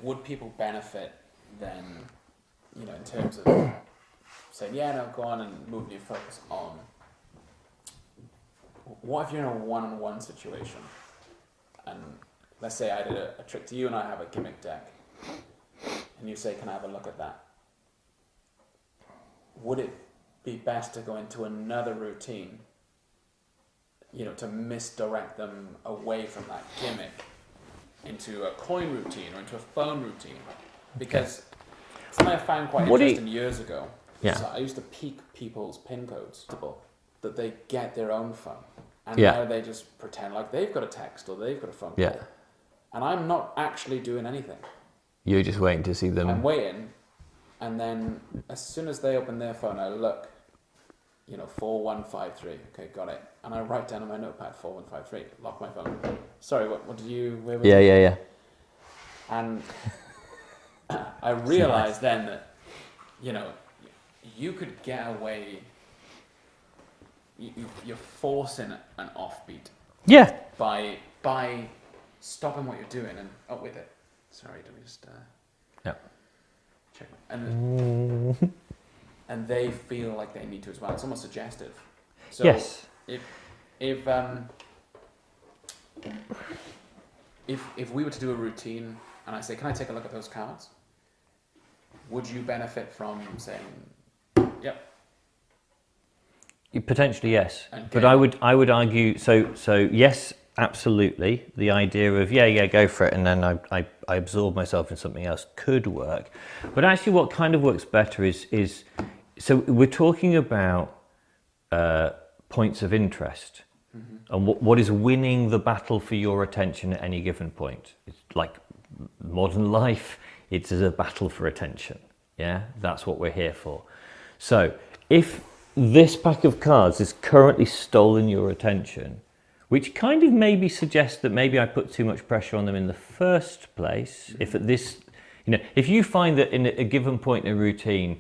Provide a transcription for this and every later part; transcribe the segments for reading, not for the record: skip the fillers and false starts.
would people benefit then, in terms of saying, yeah, no, go on and move your focus on. What if you're in a one-on-one situation, and let's say I did a trick to you and I have a gimmick deck, and you say, can I have a look at that? Would it be best to go into another routine, to misdirect them away from that gimmick into a coin routine or into a phone routine? Because something I found quite interesting years ago, so I used to peek people's PIN codes, that they get their own phone. And now they just pretend like they've got a text or they've got a phone call. And I'm not actually doing anything. You're just waiting to see them. I'm waiting, and then as soon as they open their phone, I look, 4153. Okay, got it. And I write down on my notepad 4153. Lock my phone. Sorry, what did you? Where was it? Yeah. And I realized then that, you could get away. You're forcing an offbeat. Yeah. By stopping what you're doing and with it. Sorry, let me just check. And they feel like they need to as well. It's almost suggestive. So yes. If we were to do a routine and I say, can I take a look at those cards? Would you benefit from saying, yep? Potentially yes, okay. But I would argue so yes, absolutely. The idea of go for it, and then I absorb myself in something else could work. But actually, what kind of works better is so we're talking about points of interest, and what is winning the battle for your attention at any given point. It's like modern life. It's a battle for attention. Yeah, that's what we're here for. So if this pack of cards has currently stolen your attention, which kind of maybe suggests that maybe I put too much pressure on them in the first place. If at this, if you find that in a given point in a routine,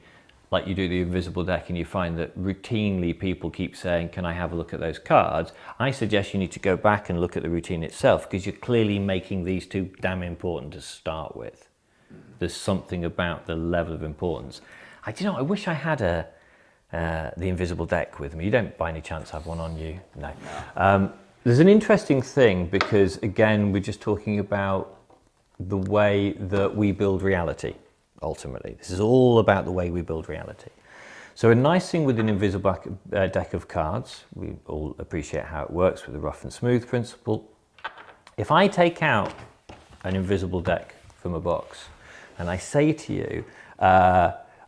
like you do the invisible deck, and you find that routinely people keep saying, can I have a look at those cards? I suggest you need to go back and look at the routine itself, because you're clearly making these two damn important to start with. There's something about the level of importance. I wish I had the invisible deck with me. You don't by any chance have one on you? No. There's an interesting thing, because again, we're just talking about the way that we build reality, ultimately. This is all about the way we build reality. So a nice thing with an invisible deck of cards, we all appreciate how it works with the rough and smooth principle. If I take out an invisible deck from a box and I say to you,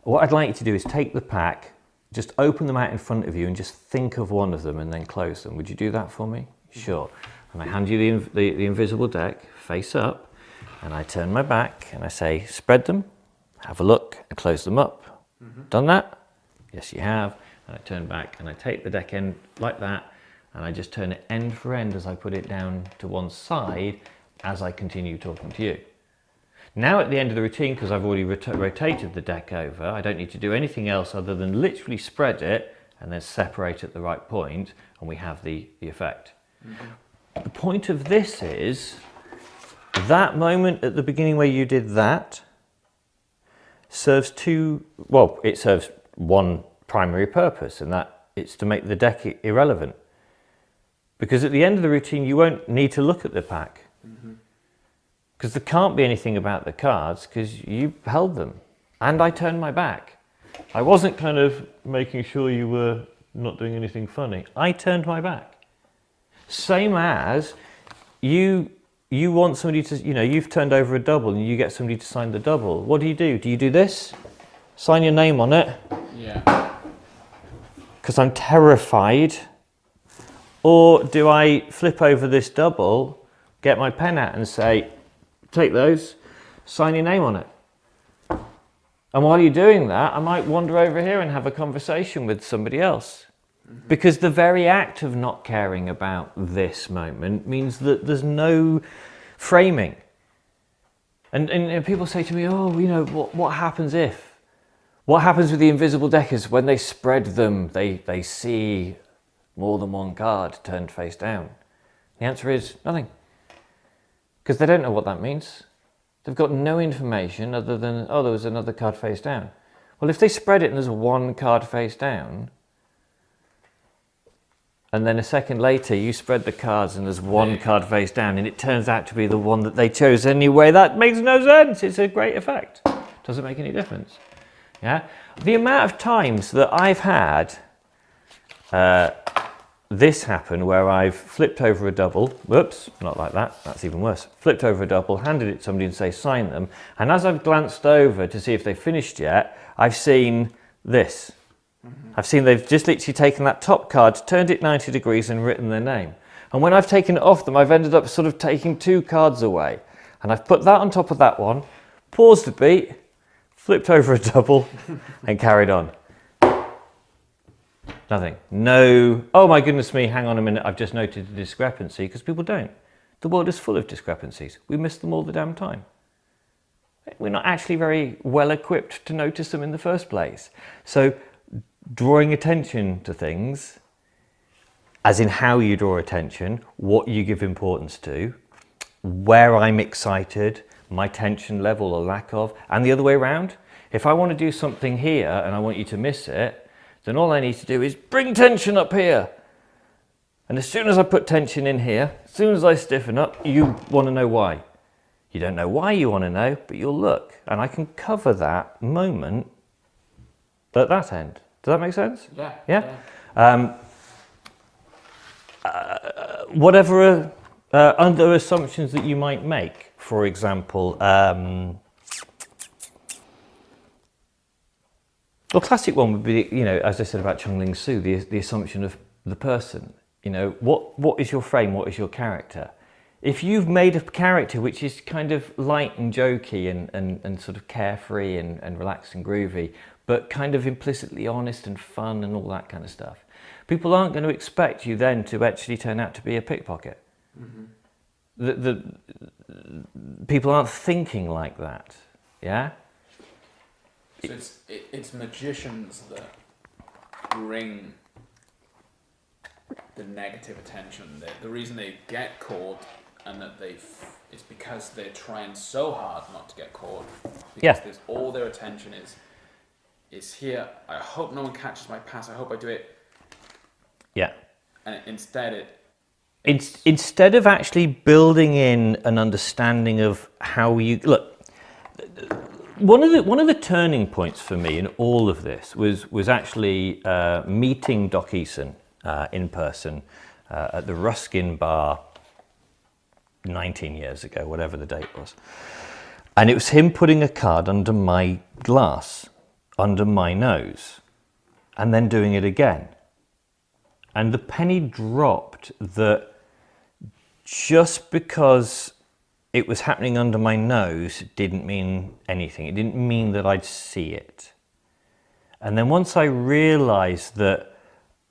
what I'd like you to do is take the pack, just open them out in front of you and just think of one of them and then close them. Would you do that for me? Sure. And I hand you the invisible deck, face up, and I turn my back and I say, spread them, have a look, and close them up. Done that? Yes, you have. And I turn back and I take the deck end like that, and I just turn it end for end as I put it down to one side as I continue talking to you. Now at the end of the routine, because I've already rotated the deck over, I don't need to do anything else other than literally spread it and then separate at the right point, and we have the effect. The point of this is, that moment at the beginning where you did that serves it serves one primary purpose, and that it's to make the deck irrelevant. Because at the end of the routine, you won't need to look at the pack. Because there can't be anything about the cards, because you held them. And I turned my back. I wasn't kind of making sure you were not doing anything funny. I turned my back. Same as you want somebody to, you've turned over a double and you get somebody to sign the double. What do? Do you do this? Sign your name on it? Yeah. Because I'm terrified. Or do I flip over this double, get my pen out and say, take those, sign your name on it. And while you're doing that, I might wander over here and have a conversation with somebody else. Because the very act of not caring about this moment means that there's no framing. And people say to me, what happens if? What happens with the invisible deck is when they spread them, they see more than one card turned face down. The answer is nothing. Because they don't know what that means. They've got no information other than, oh, there was another card face down. Well, if they spread it and there's one card face down, and then a second later you spread the cards and there's one card face down, and it turns out to be the one that they chose anyway, that makes no sense. It's a great effect. Doesn't make any difference. Yeah, the amount of times that I've had this happen where I've flipped over a double, whoops, not like that, that's even worse, flipped over a double, handed it to somebody and say sign them, and as I've glanced over to see if they finished yet, I've seen this. I've seen they've just literally taken that top card, turned it 90 degrees and written their name. And when I've taken it off them, I've ended up sort of taking 2 cards away. And I've put that on top of that one, paused a beat, flipped over a double and carried on. Nothing. No, oh my goodness me, hang on a minute, I've just noted a discrepancy, because people don't. The world is full of discrepancies. We miss them all the damn time. We're not actually very well equipped to notice them in the first place. So drawing attention to things, as in how you draw attention, what you give importance to, where I'm excited, my tension level or lack of, and the other way around. If I want to do something here and I want you to miss it, then all I need to do is bring tension up here. And as soon as I put tension in here, as soon as I stiffen up, you want to know why. You don't know why you want to know, but you'll look. And I can cover that moment at that end. Does that make sense? Yeah. Yeah? Whatever other assumptions that you might make, for example, well, classic one would be, you know, as I said about Chung Ling Soo, the assumption of the person. You know, what is your frame? What is your character? If you've made a character which is kind of light and jokey and sort of carefree and relaxed and groovy, but kind of implicitly honest and fun and all that kind of stuff, people aren't going to expect you then to actually turn out to be a pickpocket. The people aren't thinking like that. Yeah. So it's magicians that bring the negative attention. The reason they get caught, and that it's because they're trying so hard not to get caught. Because there's all their attention is here. I hope no one catches my pass. I hope I do it. Yeah. And instead instead of actually building in an understanding of how you look. One of the turning points for me in all of this was actually meeting Doc Eason in person at the Ruskin Bar 19 years ago, whatever the date was. And it was him putting a card under my glass, under my nose, and then doing it again. And the penny dropped that just because it was happening under my nose didn't mean anything. It didn't mean that I'd see it. And then once I realized that,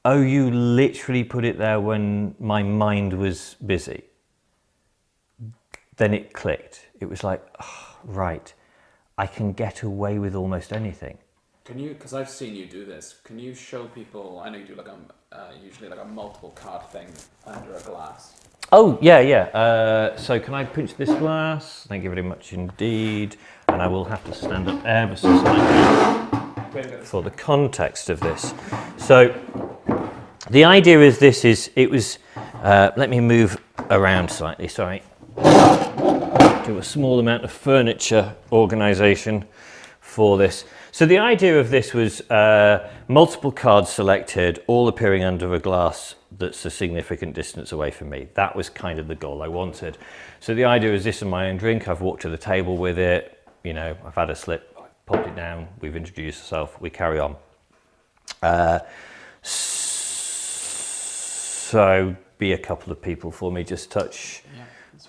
oh, you literally put it there when my mind was busy, then it clicked. It was like, oh, right, I can get away with almost anything. Can you, because I've seen you do this, can you show people, I know you do like usually like a multiple card thing under a glass. Oh, yeah. So can I pinch this glass? Thank you very much indeed. And I will have to stand up ever so slightly for the context of this. So the idea is let me move around slightly, sorry. Do a small amount of furniture organisation for this. So the idea of this was multiple cards selected, all appearing under a glass that's a significant distance away from me. That was kind of the goal I wanted. So the idea is this is my own drink. I've walked to the table with it. You know, I've had a slip, popped it down. We've introduced ourselves. We carry on. So be a couple of people for me. Just touch.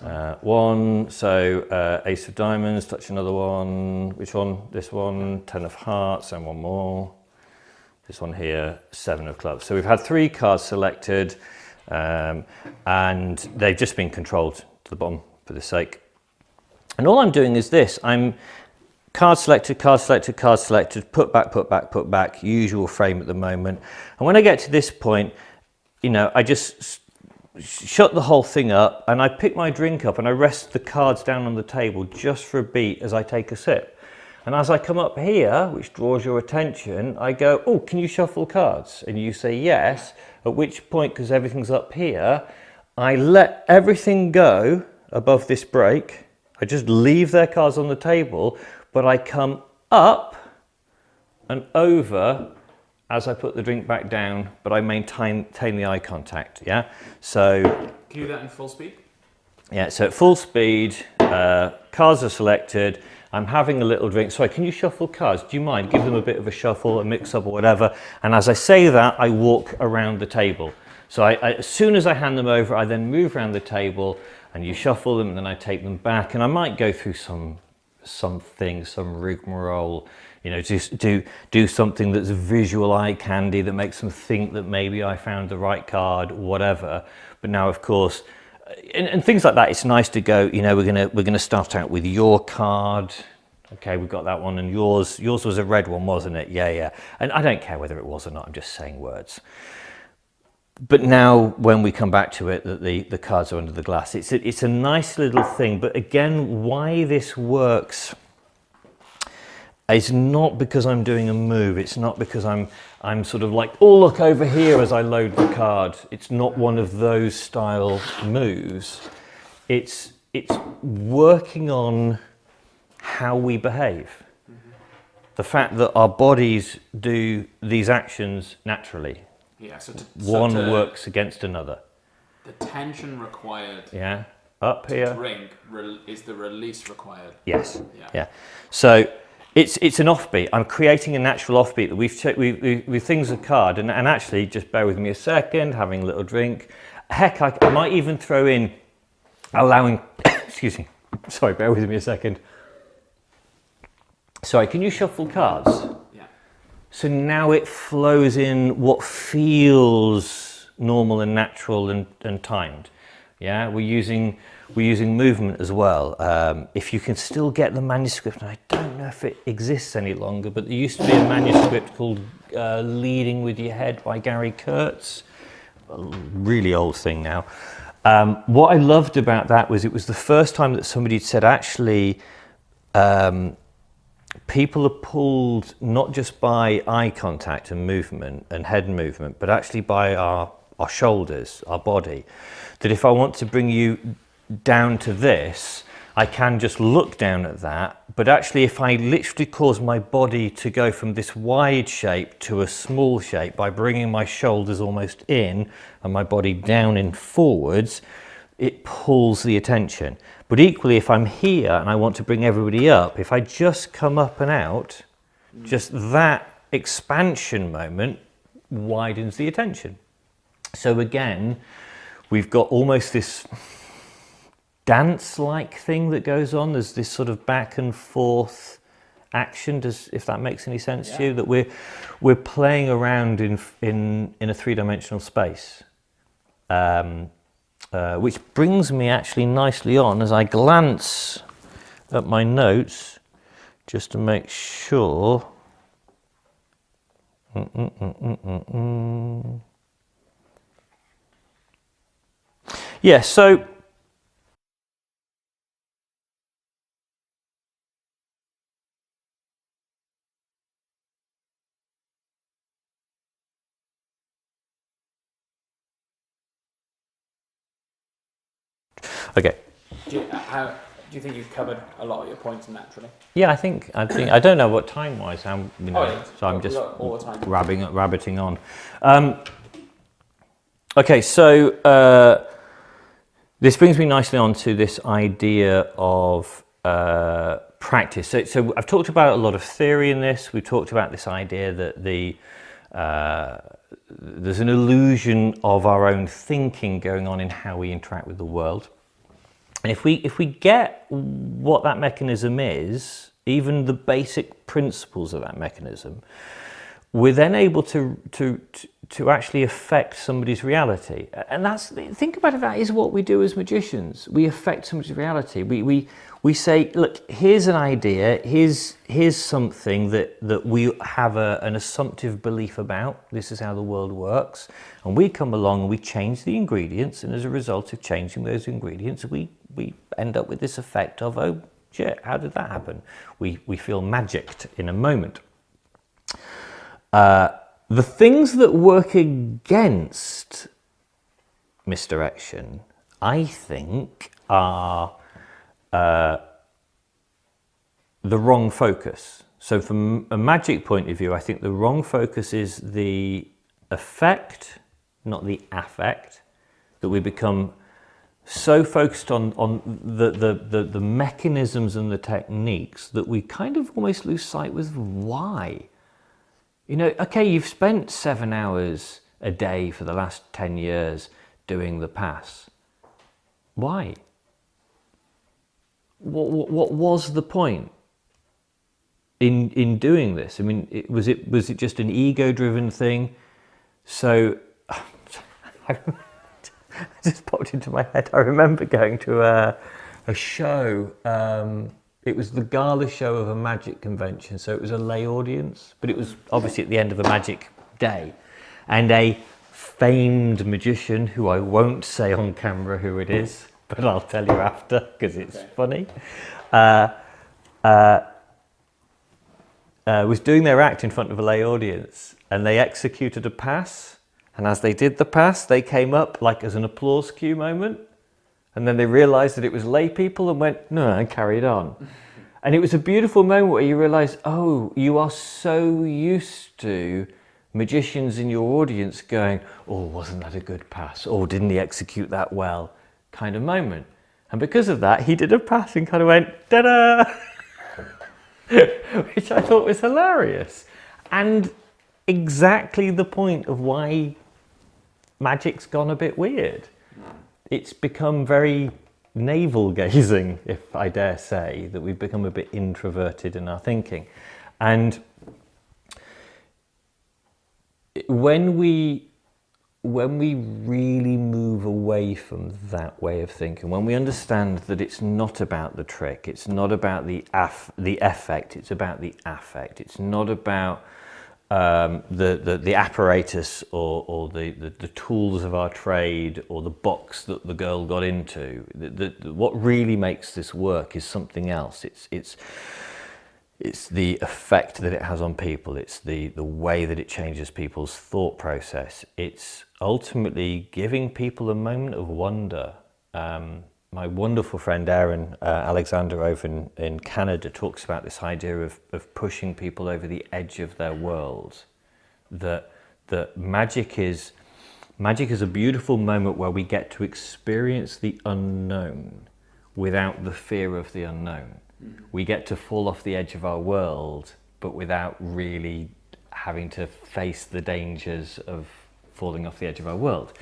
Yeah. One, so Ace of Diamonds, touch another one. Which one? This one, 10 of Hearts, and one more. This one here, 7 of Clubs. So we've had 3 cards selected, and they've just been controlled to the bottom for this sake. And all I'm doing is this. I'm card selected, card selected, card selected, put back, put back, put back, usual frame at the moment. And when I get to this point, you know, I just shut the whole thing up, and I pick my drink up and I rest the cards down on the table just for a beat as I take a sip. And as I come up here, which draws your attention, I go, oh, can you shuffle cards? And you say yes, at which point, because everything's up here, I let everything go above this break. I just leave their cards on the table, but I come up and over as I put the drink back down, but I maintain the eye contact, yeah? So... Can you do that in full speed? Yeah, so at full speed, cards are selected, I'm having a little drink. Sorry, can you shuffle cards? Do you mind? Give them a bit of a shuffle, a mix-up or whatever. And as I say that, I walk around the table. So as soon as I hand them over, I then move around the table and you shuffle them and then I take them back. And I might go through some rigmarole, you know, just do something that's visual eye candy that makes them think that maybe I found the right card, whatever. But now, of course, and things like that, it's nice to go, you know, we're gonna start out with your card. Okay, we've got that one, and yours was a red one, wasn't it? Yeah. And I don't care whether it was or not, I'm just saying words. But now when we come back to it, that the cards are under the glass, it's a nice little thing. But again, why this works is not because I'm doing a move. It's not because I'm sort of like, oh, look over here as I load the card. It's not one of those style moves. It's working on how we behave. Mm-hmm. The fact that our bodies do these actions naturally. Yeah, one works against another. The tension required. Yeah, up here. Drink is the release required. Yes. Yeah. So it's an offbeat. I'm creating a natural offbeat that we things a card, and actually, just bear with me a second. Having a little drink. Heck, I might even throw in allowing. Excuse me. Sorry, bear with me a second. Sorry, can you shuffle cards? So now it flows in what feels normal and natural and timed. Yeah, we're using movement as well. If you can still get the manuscript, and I don't know if it exists any longer, but there used to be a manuscript called Leading with Your Head by Gary Kurtz. A really old thing now. What I loved about that was it was the first time that somebody had said, actually, people are pulled not just by eye contact and movement and head movement, but actually by our shoulders, our body. That if I want to bring you down to this, I can just look down at that. But actually, if I literally cause my body to go from this wide shape to a small shape by bringing my shoulders almost in and my body down and forwards, it pulls the attention. But equally, if I'm here and I want to bring everybody up, if I just come up and out, just that expansion moment widens the attention. So again, we've got almost this dance-like thing that goes on. There's this sort of back and forth action, if that makes any sense to you, that we're playing around in a three-dimensional space. Which brings me actually nicely on as I glance at my notes just to make sure. Yeah, so okay. Do you think you've covered a lot of your points naturally? Yeah, I think I don't know what time-wise, so I'm just all the time. rabbiting on. Okay, so this brings me nicely on to this idea of practice. So I've talked about a lot of theory in this. We've talked about this idea that there's an illusion of our own thinking going on in how we interact with the world. And if we get what that mechanism is, even the basic principles of that mechanism, we're then able to actually affect somebody's reality. And think about it, that is what we do as magicians. We affect somebody's reality. We say, look, here's an idea, here's something that we have an assumptive belief about. This is how the world works. And we come along and we change the ingredients, and as a result of changing those ingredients, we end up with this effect of, oh shit, how did that happen? We feel magicked in a moment. The things that work against misdirection, I think, are the wrong focus. So from a magic point of view, I think the wrong focus is the effect, not the affect, that we become so focused on the mechanisms and the techniques that we kind of almost lose sight with why. You know, okay, you've spent 7 hours a day for the last 10 years doing the pass. Why? What was the point in doing this? I mean, was it just an ego-driven thing? So, I just popped into my head. I remember going to a show. It was the gala show of a magic convention, so it was a lay audience, but it was obviously at the end of a magic day, and a famed magician, who I won't say on camera who it is, but I'll tell you after because it's funny, was doing their act in front of a lay audience, and they executed a pass, and as they did the pass, they came up like as an applause cue moment, and then they realized that it was lay people and went, no, and carried on. And it was a beautiful moment where you realize, oh, you are so used to magicians in your audience going, oh, wasn't that a good pass? Oh, didn't he execute that well? Kind of moment. And because of that, he did a pass and kind of went, ta-da! Which I thought was hilarious. And exactly the point of why magic's gone a bit weird. It's become very navel-gazing, if I dare say, that we've become a bit introverted in our thinking. And when we really move away from that way of thinking, when we understand that it's not about the trick, it's not about the effect, it's about the affect, it's not about the apparatus or the tools of our trade or the box that the girl got into. What really makes this work is something else. It's the effect that it has on people. It's the way that it changes people's thought process. It's ultimately giving people a moment of wonder. My wonderful friend Aaron Alexander over in Canada talks about this idea of pushing people over the edge of their world. That magic is a beautiful moment where we get to experience the unknown without the fear of the unknown. We get to fall off the edge of our world, but without really having to face the dangers of falling off the edge of our world.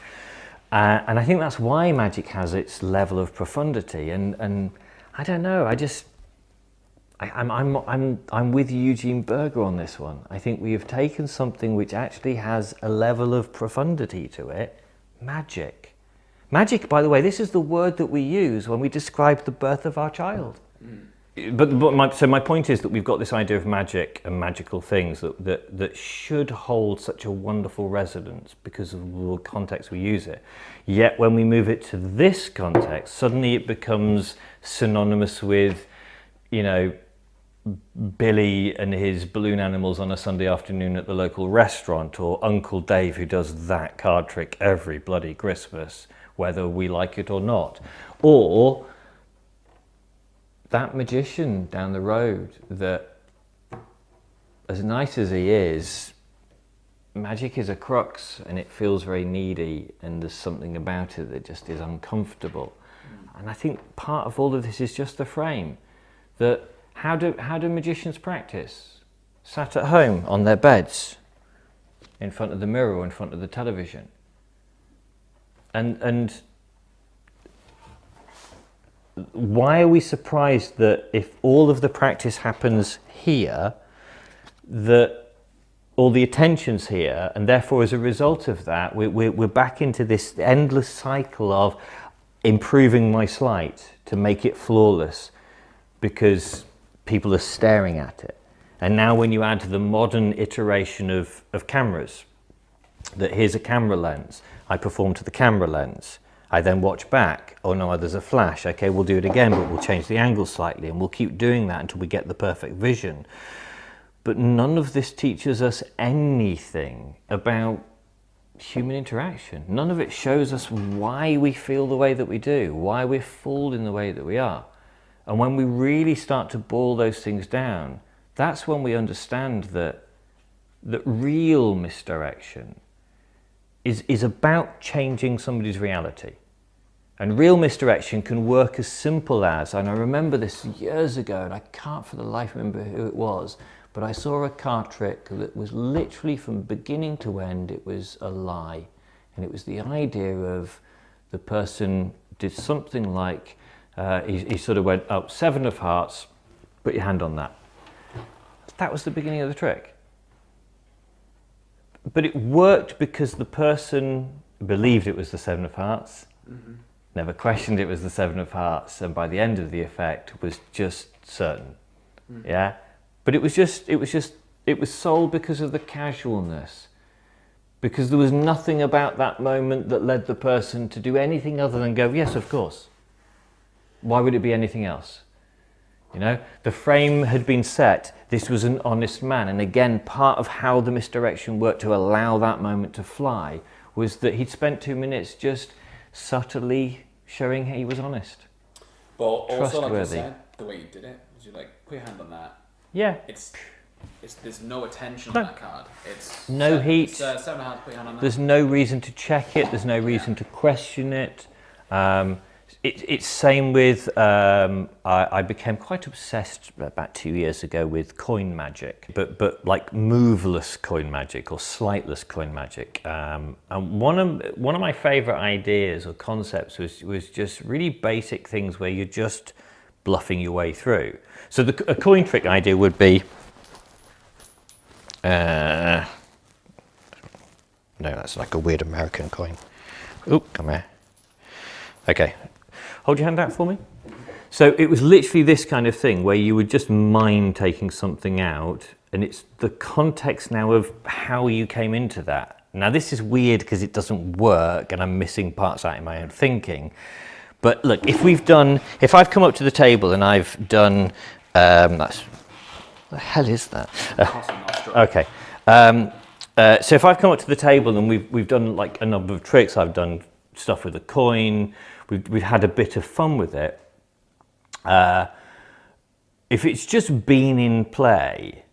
And I think that's why magic has its level of profundity. And I don't know. I'm with Eugene Berger on this one. I think we have taken something which actually has a level of profundity to it. Magic. Magic, by the way, this is the word that we use when we describe the birth of our child. So my point is that we've got this idea of magic and magical things that should hold such a wonderful resonance because of the context we use it. Yet when we move it to this context, suddenly it becomes synonymous with, you know, Billy and his balloon animals on a Sunday afternoon at the local restaurant, or Uncle Dave who does that card trick every bloody Christmas, whether we like it or not. Or that magician down the road that, as nice as he is, magic is a crux and it feels very needy, and there's something about it that just is uncomfortable. And I think part of all of this is just the frame. That how do magicians practice? Sat at home on their beds, in front of the mirror or in front of the television. And why are we surprised that if all of the practice happens here, that all the attention's here, and therefore as a result of that, we're back into this endless cycle of improving my sleight to make it flawless, because people are staring at it. And now when you add to the modern iteration of cameras, that here's a camera lens, I perform to the camera lens, I then watch back, oh no, there's a flash, okay, we'll do it again, but we'll change the angle slightly, and we'll keep doing that until we get the perfect vision. But none of this teaches us anything about human interaction. None of it shows us why we feel the way that we do, why we're fooled in the way that we are. And when we really start to boil those things down, that's when we understand that real misdirection is about changing somebody's reality. And real misdirection can work as simple as, and I remember this years ago, and I can't for the life remember who it was, but I saw a card trick that was literally from beginning to end, it was a lie. And it was the idea of the person did something like, he sort of went up 7 of hearts, put your hand on that. That was the beginning of the trick. But it worked because the person believed it was the 7 of hearts, never questioned it was the 7 of hearts, and by the end of the effect was just certain. Yeah? But it was sold because of the casualness. Because there was nothing about that moment that led the person to do anything other than go, yes, of course. Why would it be anything else? You know, the frame had been set. This was an honest man. And again, part of how the misdirection worked to allow that moment to fly was that he'd spent 2 minutes just subtly showing he was honest. But also, like you Trustworthy. said, the way you did it was you like, put your hand on that. Yeah. It's there's no attention No. on that card. It's No heat. It's, 7 of hearts, put your hand on that. There's no reason to check it. There's no reason to question it. It's same with, I became quite obsessed about 2 years ago with coin magic, but like moveless coin magic or slightless coin magic. And one of my favorite ideas or concepts was just really basic things where you're just bluffing your way through. So a coin trick idea would be, no, that's like a weird American coin. Oop, come here. Okay. Hold your hand out for me. So it was literally this kind of thing where you would just mind taking something out, and it's the context now of how you came into that. Now this is weird because it doesn't work and I'm missing parts out in my own thinking. But look, if I've come up to the table and I've done, what the hell is that? Okay. So if I've come up to the table and we've done like a number of tricks, I've done stuff with a coin, we've had a bit of fun with it. If it's just been in play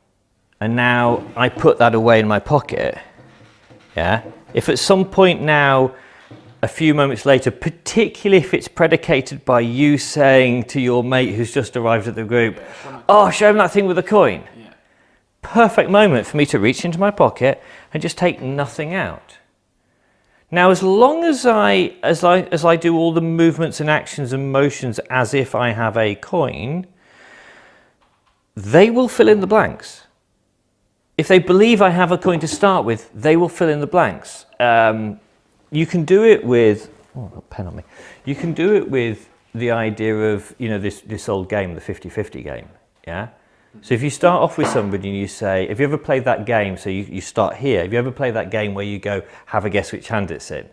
and now I put that away in my pocket, yeah, if at some point now, a few moments later, particularly if it's predicated by you saying to your mate who's just arrived at the group, oh, show him that thing with the coin. Yeah. Perfect moment for me to reach into my pocket and just take nothing out. Now, as long as I do all the movements and actions and motions as if I have a coin, they will fill in the blanks. If they believe I have a coin to start with, they will fill in the blanks. You can do it with, oh, I've got a pen on me. You can do it with the idea of, you know, this old game, the 50-50 game, yeah? So if you start off with somebody and you say, have you ever played that game? So you start here. Have you ever played that game where you go, have a guess which hand it's in?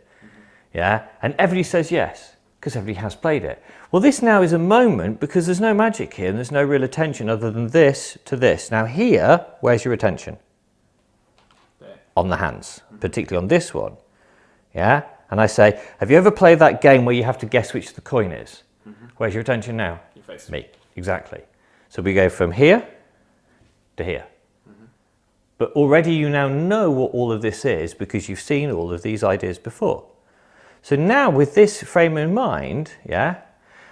Yeah? And everybody says yes, because everybody has played it. Well, this now is a moment because there's no magic here and there's no real attention other than this to this. Now here, where's your attention? There. On the hands, particularly on this one. Yeah? And I say, have you ever played that game where you have to guess which the coin is? Where's your attention now? Your face. Me, exactly. So we go from here to here. But already you now know what all of this is because you've seen all of these ideas before. So now with this frame in mind, yeah,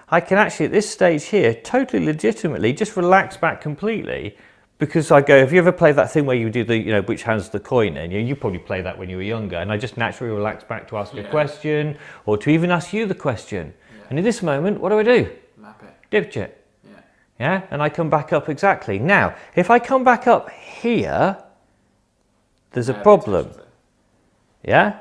I can actually at this stage here totally legitimately just relax back completely because I go, have you ever played that thing where you do the, you know, which hand's the coin in? You probably played that when you were younger, and I just naturally relax back to ask a question or to even ask you the question. Yeah. And in this moment, what do? Map it. Dipchit. Yeah, and I come back up exactly. Now, if I come back up here, there's a problem. Yeah?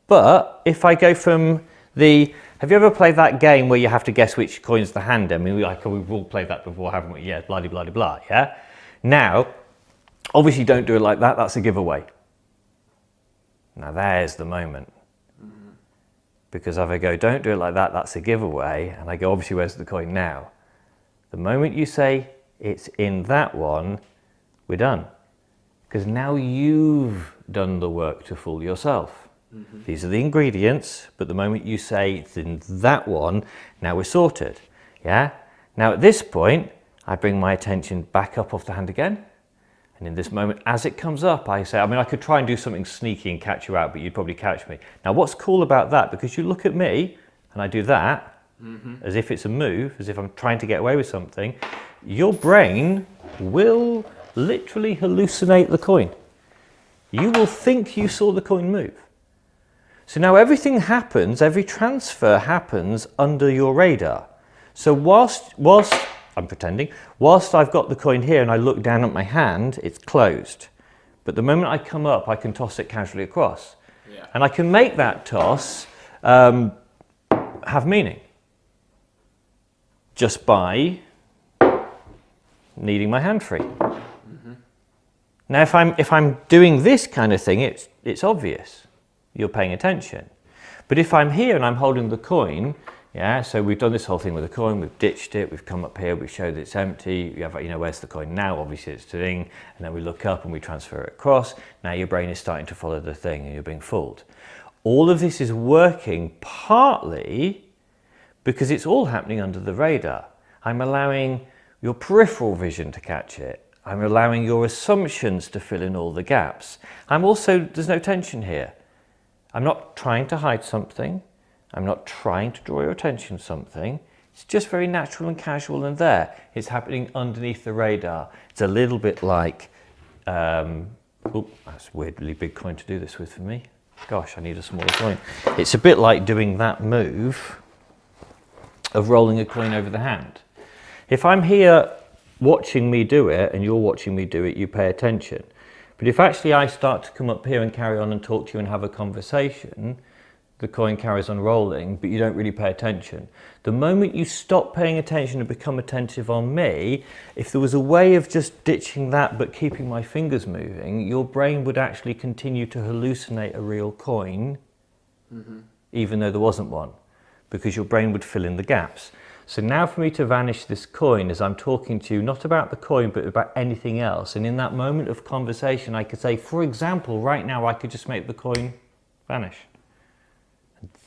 But if I go from the Have you ever played that game where you have to guess which coin's the hand? I mean, we've all played that before, haven't we? Yeah, blah, blah, blah, blah, yeah? Now, obviously don't do it like that, that's a giveaway. Now there's the moment. Because if I go, don't do it like that, that's a giveaway, and I go, obviously, where's the coin now? The moment you say it's in that one, we're done. Because now you've done the work to fool yourself. These are the ingredients, but the moment you say it's in that one, now we're sorted. Yeah? Now at this point, I bring my attention back up off the hand again. And in this moment, as it comes up, I say, I mean, I could try and do something sneaky and catch you out, but you'd probably catch me. Now, what's cool about that, because you look at me and I do that, as if it's a move, as if I'm trying to get away with something, your brain will literally hallucinate the coin. You will think you saw the coin move. So now everything happens, every transfer happens under your radar. So whilst I'm pretending, whilst I've got the coin here and I look down at my hand, it's closed. But the moment I come up, I can toss it casually across. Yeah. And I can make that toss have meaning. Just by needing my hand free. Now if I'm doing this kind of thing, it's obvious. You're paying attention. But if I'm here and I'm holding the coin, yeah, so we've done this whole thing with the coin, we've ditched it, we've come up here, we've showed that it's empty, you have, where's the coin now? Obviously it's sitting, and then we look up and we transfer it across. Now your brain is starting to follow the thing and you're being fooled. All of this is working partly because it's all happening under the radar. I'm allowing your peripheral vision to catch it. I'm allowing your assumptions to fill in all the gaps. There's no tension here. I'm not trying to hide something. I'm not trying to draw your attention to something. It's just very natural and casual and there. It's happening underneath the radar. It's a little bit like, that's a weirdly big coin to do this with for me. Gosh, I need a smaller coin. It's a bit like doing that move of rolling a coin over the hand. If I'm here watching me do it and you're watching me do it, you pay attention. But if actually I start to come up here and carry on and talk to you and have a conversation, the coin carries on rolling, but you don't really pay attention. The moment you stop paying attention and become attentive on me, if there was a way of just ditching that but keeping my fingers moving, your brain would actually continue to hallucinate a real coin, even though there wasn't one, because your brain would fill in the gaps. So now for me to vanish this coin as I'm talking to you, not about the coin, but about anything else. And in that moment of conversation, I could say, for example, right now, I could just make the coin vanish.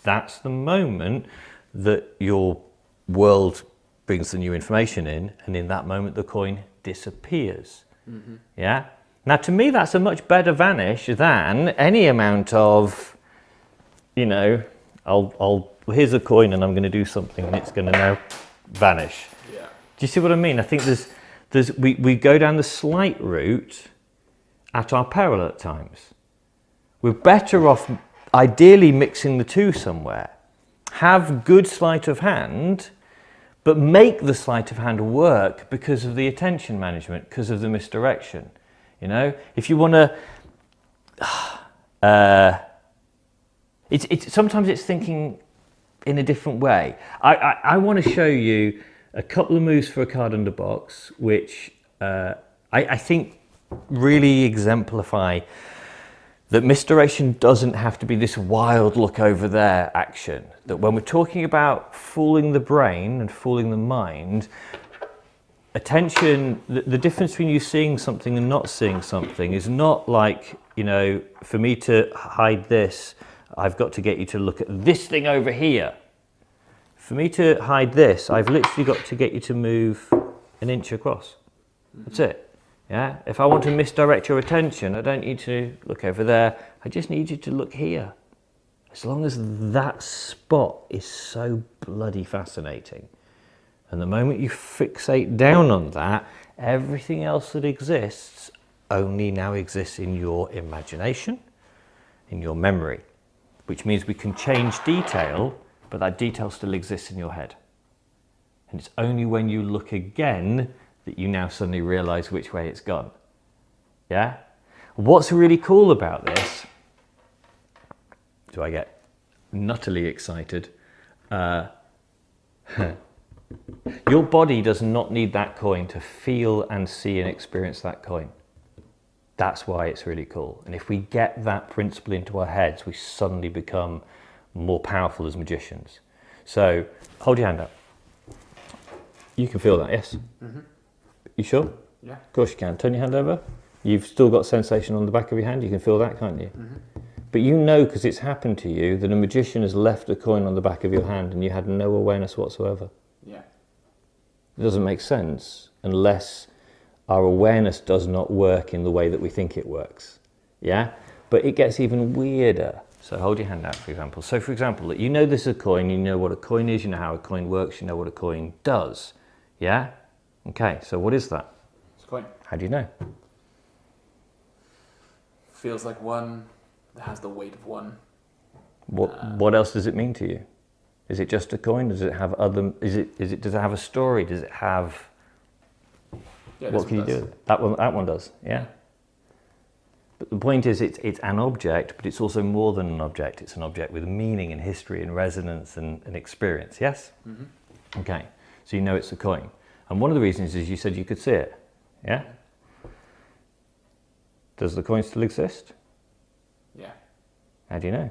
That's the moment that your world brings the new information in, and in that moment the coin disappears. Yeah. Now to me that's a much better vanish than any amount of, here's a coin and I'm going to do something and it's going to now vanish. Yeah. Do you see what I mean? I think we go down the slight route at our peril at times. We're better off ideally mixing the two somewhere. Have good sleight of hand, but make the sleight of hand work because of the attention management, because of the misdirection. If you want to, sometimes it's thinking in a different way. I want to show you a couple of moves for a card under box, which I think really exemplify that misdirection doesn't have to be this wild look over there action. That when we're talking about fooling the brain and fooling the mind, attention, the difference between you seeing something and not seeing something is not like, for me to hide this, I've got to get you to look at this thing over here. For me to hide this, I've literally got to get you to move an inch across. That's it. Yeah? If I want to misdirect your attention, I don't need to look over there. I just need you to look here. As long as that spot is so bloody fascinating. And the moment you fixate down on that, everything else that exists only now exists in your imagination, in your memory. Which means we can change detail, but that detail still exists in your head. And it's only when you look again that you now suddenly realize which way it's gone. Yeah? What's really cool about this, do I get nuttily excited, Your body does not need that coin to feel and see and experience that coin. That's why it's really cool. And if we get that principle into our heads, we suddenly become more powerful as magicians. So hold your hand up. You can feel that, yes? Mm-hmm. You sure? Yeah. Of course you can. Turn your hand over. You've still got sensation on the back of your hand. You can feel that, can't you? Mm-hmm. But you know, because it's happened to you, that a magician has left a coin on the back of your hand and you had no awareness whatsoever. Yeah. It doesn't make sense unless our awareness does not work in the way that we think it works. Yeah? But it gets even weirder. So hold your hand out, for example. So for example, you know this is a coin, you know what a coin is, you know how a coin works, you know what a coin does. Yeah? Okay, so what is that? It's a coin. How do you know? Feels like one that has the weight of one. What else does it mean to you? Is it just a coin? Does it have other? Does it have a story? Does it have? Yeah, what can you do with it? That one does. Yeah. But the point is, it's an object, but it's also more than an object. It's an object with meaning and history and resonance and experience. Yes. Mm-hmm. Okay. So you know it's a coin, and one of the reasons is you said you could see it. Yeah. Does the coin still exist? Yeah. How do you know?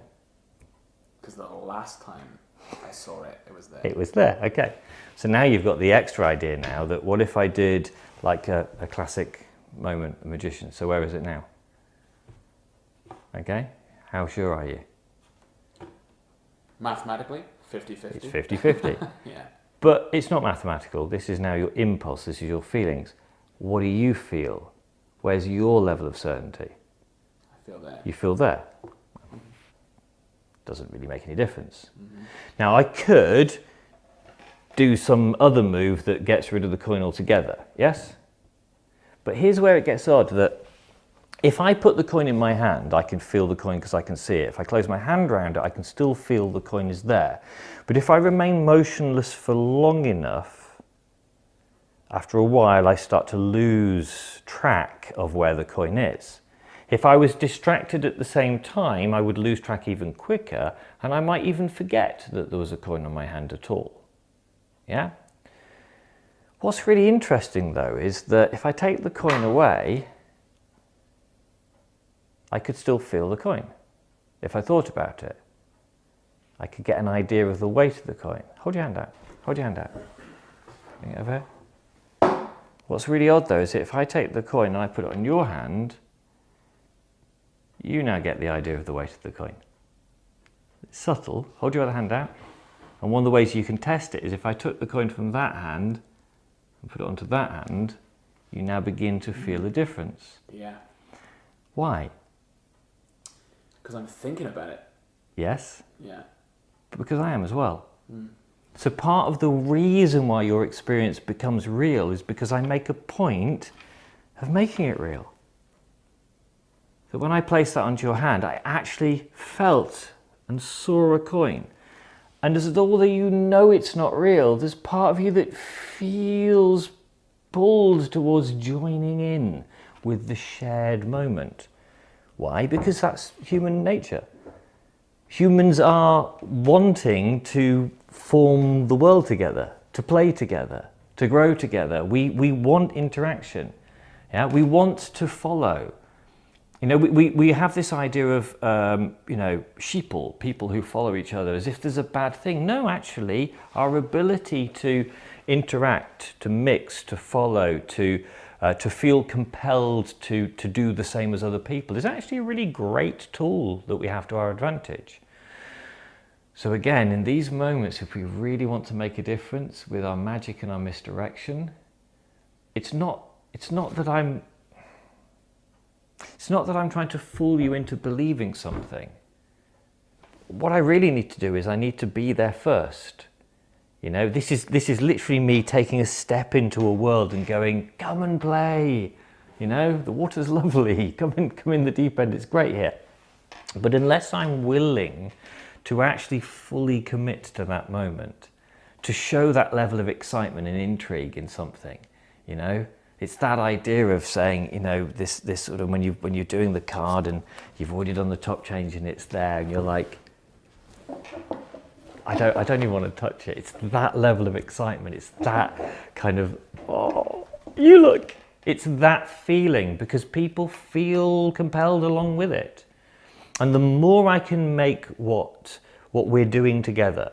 Because the last time I saw it, it was there. It was there, okay. So now you've got the extra idea now that what if I did like a classic moment, a magician. So where is it now? Okay, how sure are you? Mathematically, 50-50. It's 50-50. Yeah. But it's not mathematical. This is now your impulse, this is your feelings. What do you feel? Where's your level of certainty? I feel there. You feel there. Doesn't really make any difference. Mm-hmm. Now I could do some other move that gets rid of the coin altogether, yes? But here's where it gets odd, that if I put the coin in my hand, I can feel the coin because I can see it. If I close my hand around it, I can still feel the coin is there. But if I remain motionless for long enough, after a while I start to lose track of where the coin is. If I was distracted at the same time, I would lose track even quicker, and I might even forget that there was a coin on my hand at all. Yeah? What's really interesting though is that if I take the coin away, I could still feel the coin. If I thought about it, I could get an idea of the weight of the coin. Hold your hand out. Hold your hand out. Bring it over here. What's really odd though is that if I take the coin and I put it on your hand, you now get the idea of the weight of the coin. It's subtle. Hold your other hand out. And one of the ways you can test it is if I took the coin from that hand and put it onto that hand, you now begin to feel a difference. Yeah. Why? Because I'm thinking about it. Yes. Yeah. But because I am as well. Mm. So part of the reason why your experience becomes real is because I make a point of making it real. That when I placed that onto your hand, I actually felt and saw a coin. And as although you know it's not real, there's part of you that feels pulled towards joining in with the shared moment. Why? Because that's human nature. Humans are wanting to form the world together, to play together, to grow together. We want interaction. Yeah? We want to follow. You know, we have this idea of, sheeple, people who follow each other, as if there's a bad thing. No, actually, our ability to interact, to mix, to follow, to feel compelled to do the same as other people is actually a really great tool that we have to our advantage. So again, in these moments, if we really want to make a difference with our magic and our misdirection, it's not that I'm trying to fool you into believing something. What I really need to do is I need to be there first. You know, this is literally me taking a step into a world and going, come and play. You know, the water's lovely. Come in the deep end. It's great here. But unless I'm willing to actually fully commit to that moment, to show that level of excitement and intrigue in something, you know, it's that idea of saying, you know, this sort of when you're doing the card and you've already done the top change and it's there and you're like, I don't even want to touch it. It's that level of excitement. It's that kind of, oh, you look. It's that feeling because people feel compelled along with it. And the more I can make what we're doing together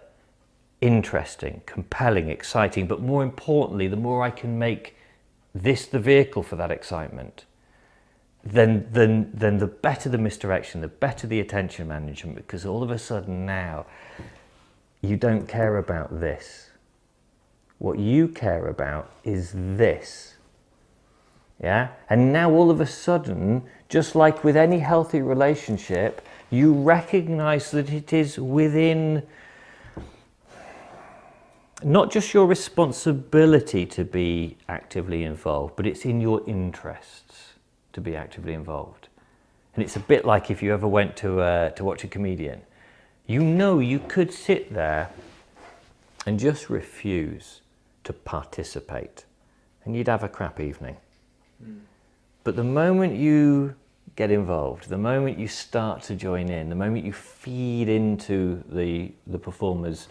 interesting, compelling, exciting, but more importantly, the more I can make this the vehicle for that excitement, then the better the misdirection, the better the attention management, because all of a sudden now you don't care about this. What you care about is this. Yeah? And now all of a sudden, just like with any healthy relationship, you recognize that it is within not just your responsibility to be actively involved, but it's in your interests to be actively involved. And it's a bit like if you ever went to watch a comedian. You know you could sit there and just refuse to participate, and you'd have a crap evening. But the moment you get involved, the moment you start to join in, the moment you feed into the performer's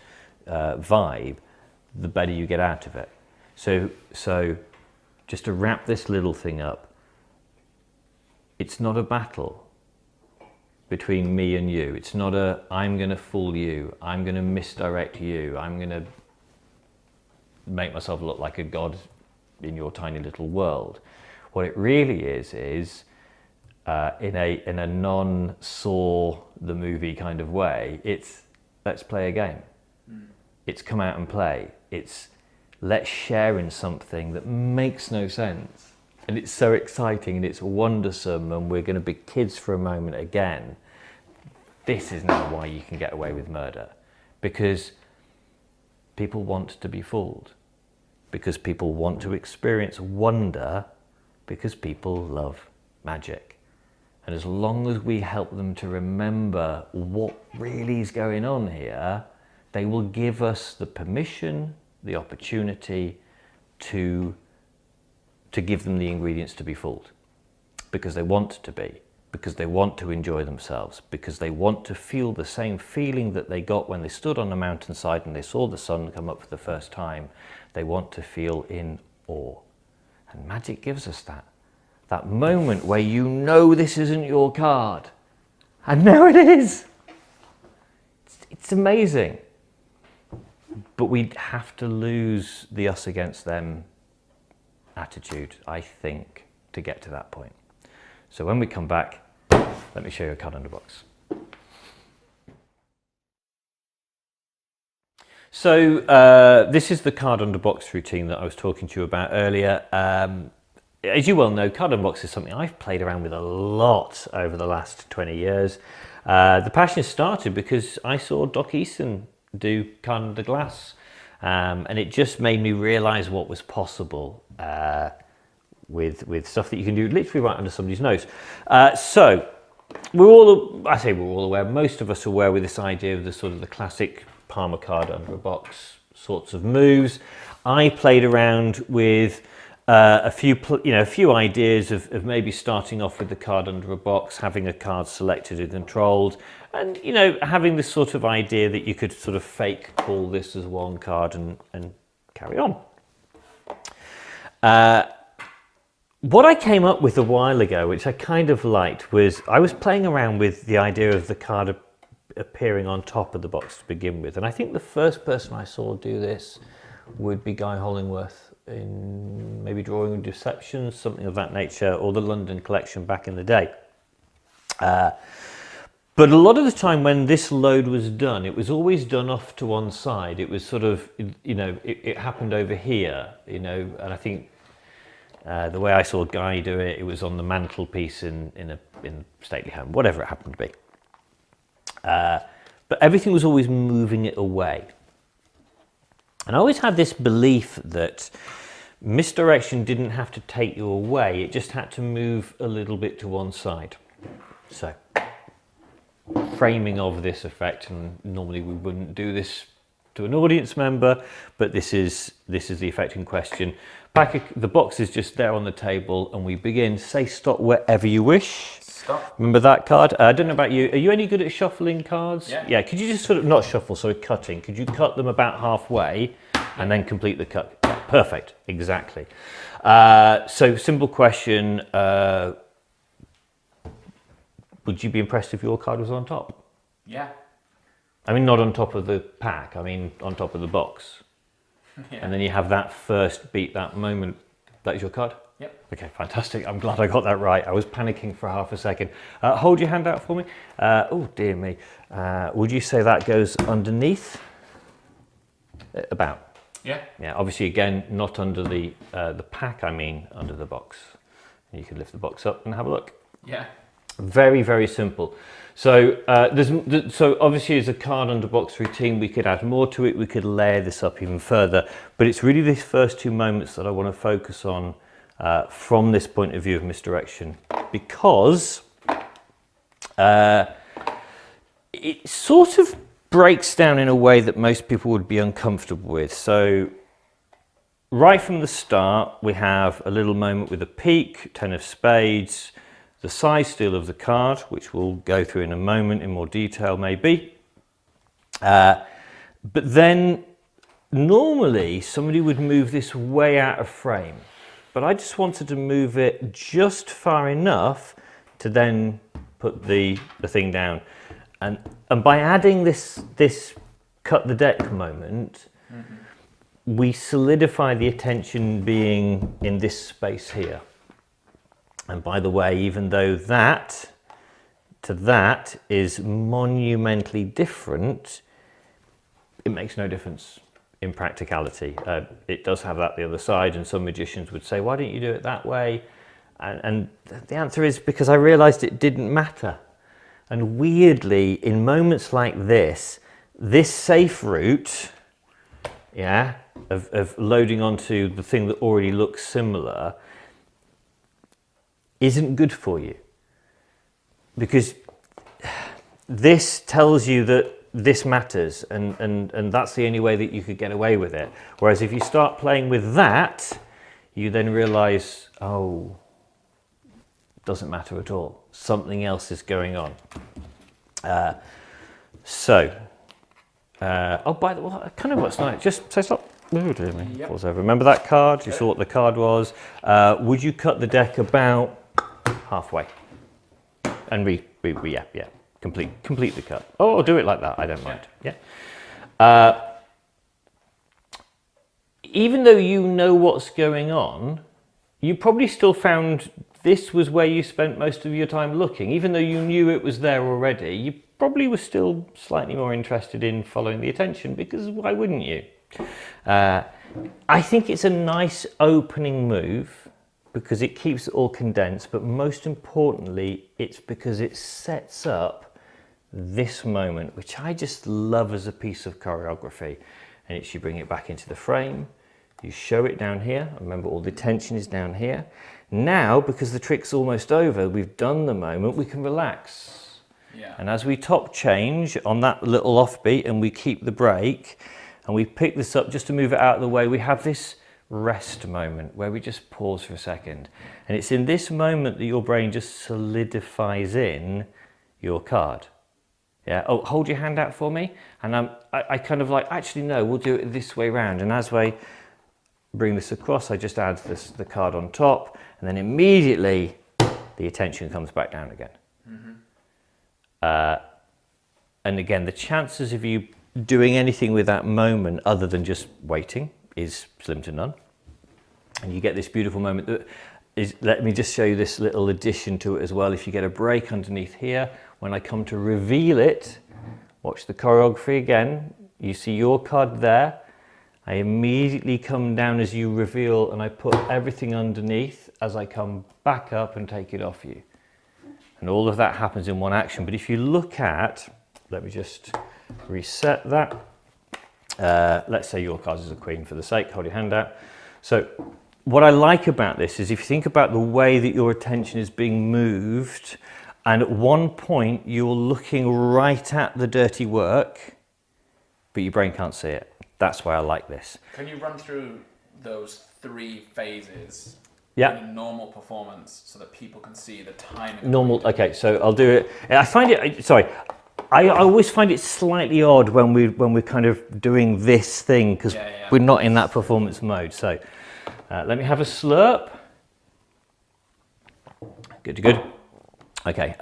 vibe, the better you get out of it. So just to wrap this little thing up, it's not a battle between me and you. It's not a, I'm going to fool you, I'm going to misdirect you, I'm going to make myself look like a god in your tiny little world. What it really is in a non-Saw the movie kind of way, it's let's play a game. It's come out and play. It's let's share in something that makes no sense. And it's so exciting and it's wondersome, and we're going to be kids for a moment again. This is now why you can get away with murder. Because people want to be fooled. Because people want to experience wonder. Because people love magic. And as long as we help them to remember what really is going on here, they will give us the permission, the opportunity to give them the ingredients to be fooled. Because they want to be. Because they want to enjoy themselves. Because they want to feel the same feeling that they got when they stood on the mountainside and they saw the sun come up for the first time. They want to feel in awe. And magic gives us that. That moment where you know this isn't your card. And now it is. It's amazing. But we have to lose the us against them attitude, I think, to get to that point. So when we come back, let me show you a card under box. So this is the card under box routine that I was talking to you about earlier. As you well know, card under box is something I've played around with a lot over the last 20 years. The passion started because I saw Doc Eason do card under glass, and it just made me realise what was possible with stuff that you can do literally right under somebody's nose. So we're all aware, most of us are aware with this idea of the sort of the classic Palmer card under a box sorts of moves. I played around with a few ideas of maybe starting off with the card under a box, having a card selected and controlled, and having this sort of idea that you could sort of fake call this as one card and carry on. What I came up with a while ago, which I kind of liked, was I was playing around with the idea of the card appearing on top of the box to begin with. And I think the first person I saw do this would be Guy Hollingworth in maybe Drawing and Deception, something of that nature, or the London collection back in the day. But a lot of the time when this load was done, it was always done off to one side. It was sort of, it happened over here, and I think the way I saw Guy do it, it was on the mantelpiece in stately home, whatever it happened to be. But everything was always moving it away. And I always had this belief that misdirection didn't have to take you away, it just had to move a little bit to one side. So, framing of this effect, and normally we wouldn't do this to an audience member, but this is the effect in question. The box is just there on the table, and we begin. Say stop wherever you wish. Stop. Remember that card? I don't know about you. Are you any good at shuffling cards? Yeah. Yeah. Could you just sort of not shuffle, sorry, cutting? Could you cut them about halfway and then complete the cut? Yeah, perfect. Exactly. So simple question. Would you be impressed if your card was on top? Yeah. I mean, not on top of the pack. I mean, on top of the box. Yeah. And then you have that first beat, that moment. That is your card? Yep. Okay, fantastic. I'm glad I got that right. I was panicking for half a second. Hold your hand out for me. Oh, dear me. Would you say that goes underneath? About. Yeah. Yeah, obviously, again, not under the pack, I mean, under the box. You can lift the box up and have a look. Yeah. Very, very simple. So so obviously as a card under box routine, we could add more to it. We could layer this up even further, but it's really these first two moments that I want to focus on from this point of view of misdirection, because it sort of breaks down in a way that most people would be uncomfortable with. So right from the start, we have a little moment with a peak, 10 of spades, the side steal of the card, which we'll go through in a moment in more detail maybe. But then normally somebody would move this way out of frame, but I just wanted to move it just far enough to then put the thing down. And by adding this cut the deck moment, we solidify the attention being in this space here. And by the way, even though that to that is monumentally different, it makes no difference in practicality. It does have that the other side, and some magicians would say, why don't you do it that way? And the answer is because I realized it didn't matter. And weirdly, in moments like this safe route, yeah, of loading onto the thing that already looks similar, isn't good for you, because this tells you that this matters, and that's the only way that you could get away with it. Whereas if you start playing with that, you then realize, oh, doesn't matter at all. Something else is going on. Oh, by the way, kind of what's nice, just say stop. Oh, dear me. Yep. Falls over. Remember that card? You saw what the card was. Would you cut the deck about halfway? And yeah, complete the cut. Oh, do it like that. I don't mind. Yeah. Even though you know what's going on, you probably still found this was where you spent most of your time looking. Even though you knew it was there already, you probably were still slightly more interested in following the attention, because why wouldn't you? I think it's a nice opening move because it keeps it all condensed, but most importantly, it's because it sets up this moment, which I just love as a piece of choreography. And it's you bring it back into the frame, you show it down here. Remember, all the tension is down here. Now, because the trick's almost over, we've done the moment, we can relax. Yeah. And as we top change on that little offbeat and we keep the break, and we pick this up just to move it out of the way, we have this rest moment where we just pause for a second. And it's in this moment that your brain just solidifies in your card. Yeah. Oh, hold your hand out for me. And I kind of like, actually, no, we'll do it this way round. And as I bring this across, I just add the card on top, and then immediately the attention comes back down again. Mm-hmm. And again, the chances of you doing anything with that moment other than just waiting is slim to none. And you get this beautiful moment that is, let me just show you this little addition to it as well. If you get a break underneath here, when I come to reveal it, watch the choreography again. You see your card there. I immediately come down as you reveal, and I put everything underneath as I come back up and take it off you. And all of that happens in one action. But if you look at, let me just reset that. Let's say your card is a queen for the sake, hold your hand out. So what I like about this is if you think about the way that your attention is being moved, and at one point you're looking right at the dirty work, but your brain can't see it. That's why I like this. Can you run through those 3 phases Yeah. in a normal performance so that people can see the timing? of Normal. what you do? Okay, so I'll do it. I find it. Sorry, I always find it slightly odd when we're kind of doing this thing because we're not in that performance mode. So let me have a slurp. Good. Okay.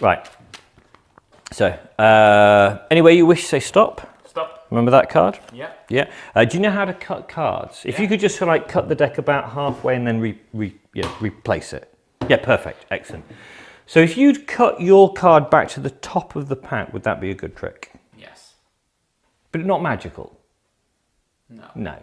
Right. So anywhere you wish, say stop. Stop. Remember that card? Yeah. Yeah. Do you know how to cut cards? If you could just like cut the deck about halfway and then replace it. Yeah, perfect. Excellent. So if you'd cut your card back to the top of the pack, would that be a good trick? Yes. But not magical? No. No.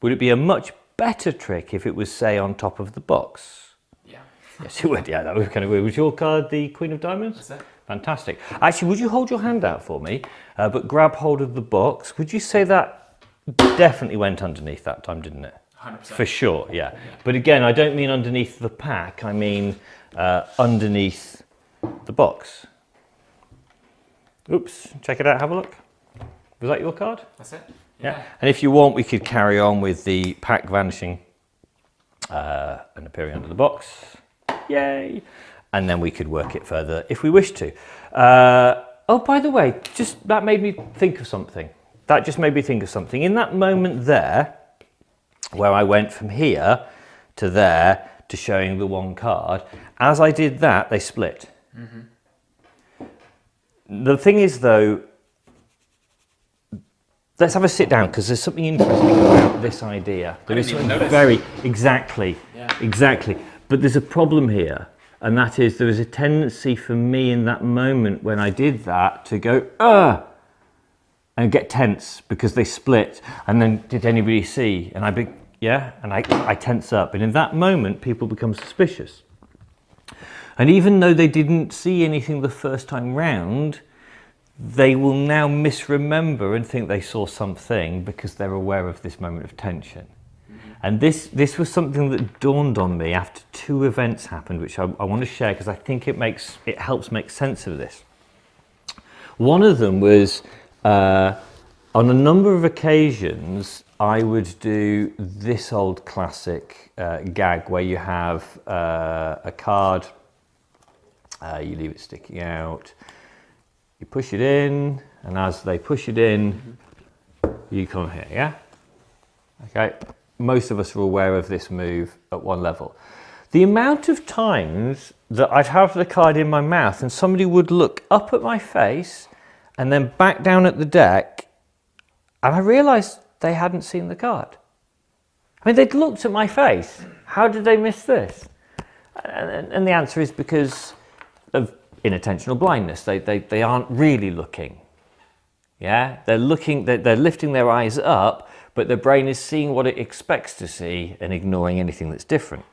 Would it be a much better trick if it was, say, on top of the box? Yeah. Yes, it would. Yeah, that was kind of weird. Was your card the Queen of Diamonds? That's it. Fantastic. Actually, would you hold your hand out for me, but grab hold of the box? Would you say that definitely went underneath that time, didn't it? 100%. For sure, yeah. But again, I don't mean underneath the pack. I mean underneath the box. Oops, check it out, have a look. Was that your card? That's it. Yeah. And if you want, we could carry on with the pack vanishing and appearing under the box. Yay! And then we could work it further if we wish to. Oh, by the way, that made me think of something. That just made me think of something. In that moment there, where I went from here to there to showing the one card, as I did that, they split. Mm-hmm. The thing is, though, let's have a sit down because there's something interesting about this idea. There is something exactly. But there's a problem here, and that is there was a tendency for me in that moment when I did that to go and get tense because they split. And then did anybody see? And I tense up. And in that moment, people become suspicious. And even though they didn't see anything the first time round, they will now misremember and think they saw something because they're aware of this moment of tension. Mm-hmm. And this was something that dawned on me after 2 events happened, which I want to share because I think it helps make sense of this. One of them was on a number of occasions I would do this old classic gag where you have a card, you leave it sticking out, you push it in, and as they push it in, you come here, yeah? Okay, most of us are aware of this move at one level. The amount of times that I'd have the card in my mouth and somebody would look up at my face and then back down at the deck, and I realised they hadn't seen the card. I mean, they'd looked at my face. How did they miss this? And the answer is because of inattentional blindness. They aren't really looking. Yeah, they're looking. They're lifting their eyes up, but their brain is seeing what it expects to see and ignoring anything that's different.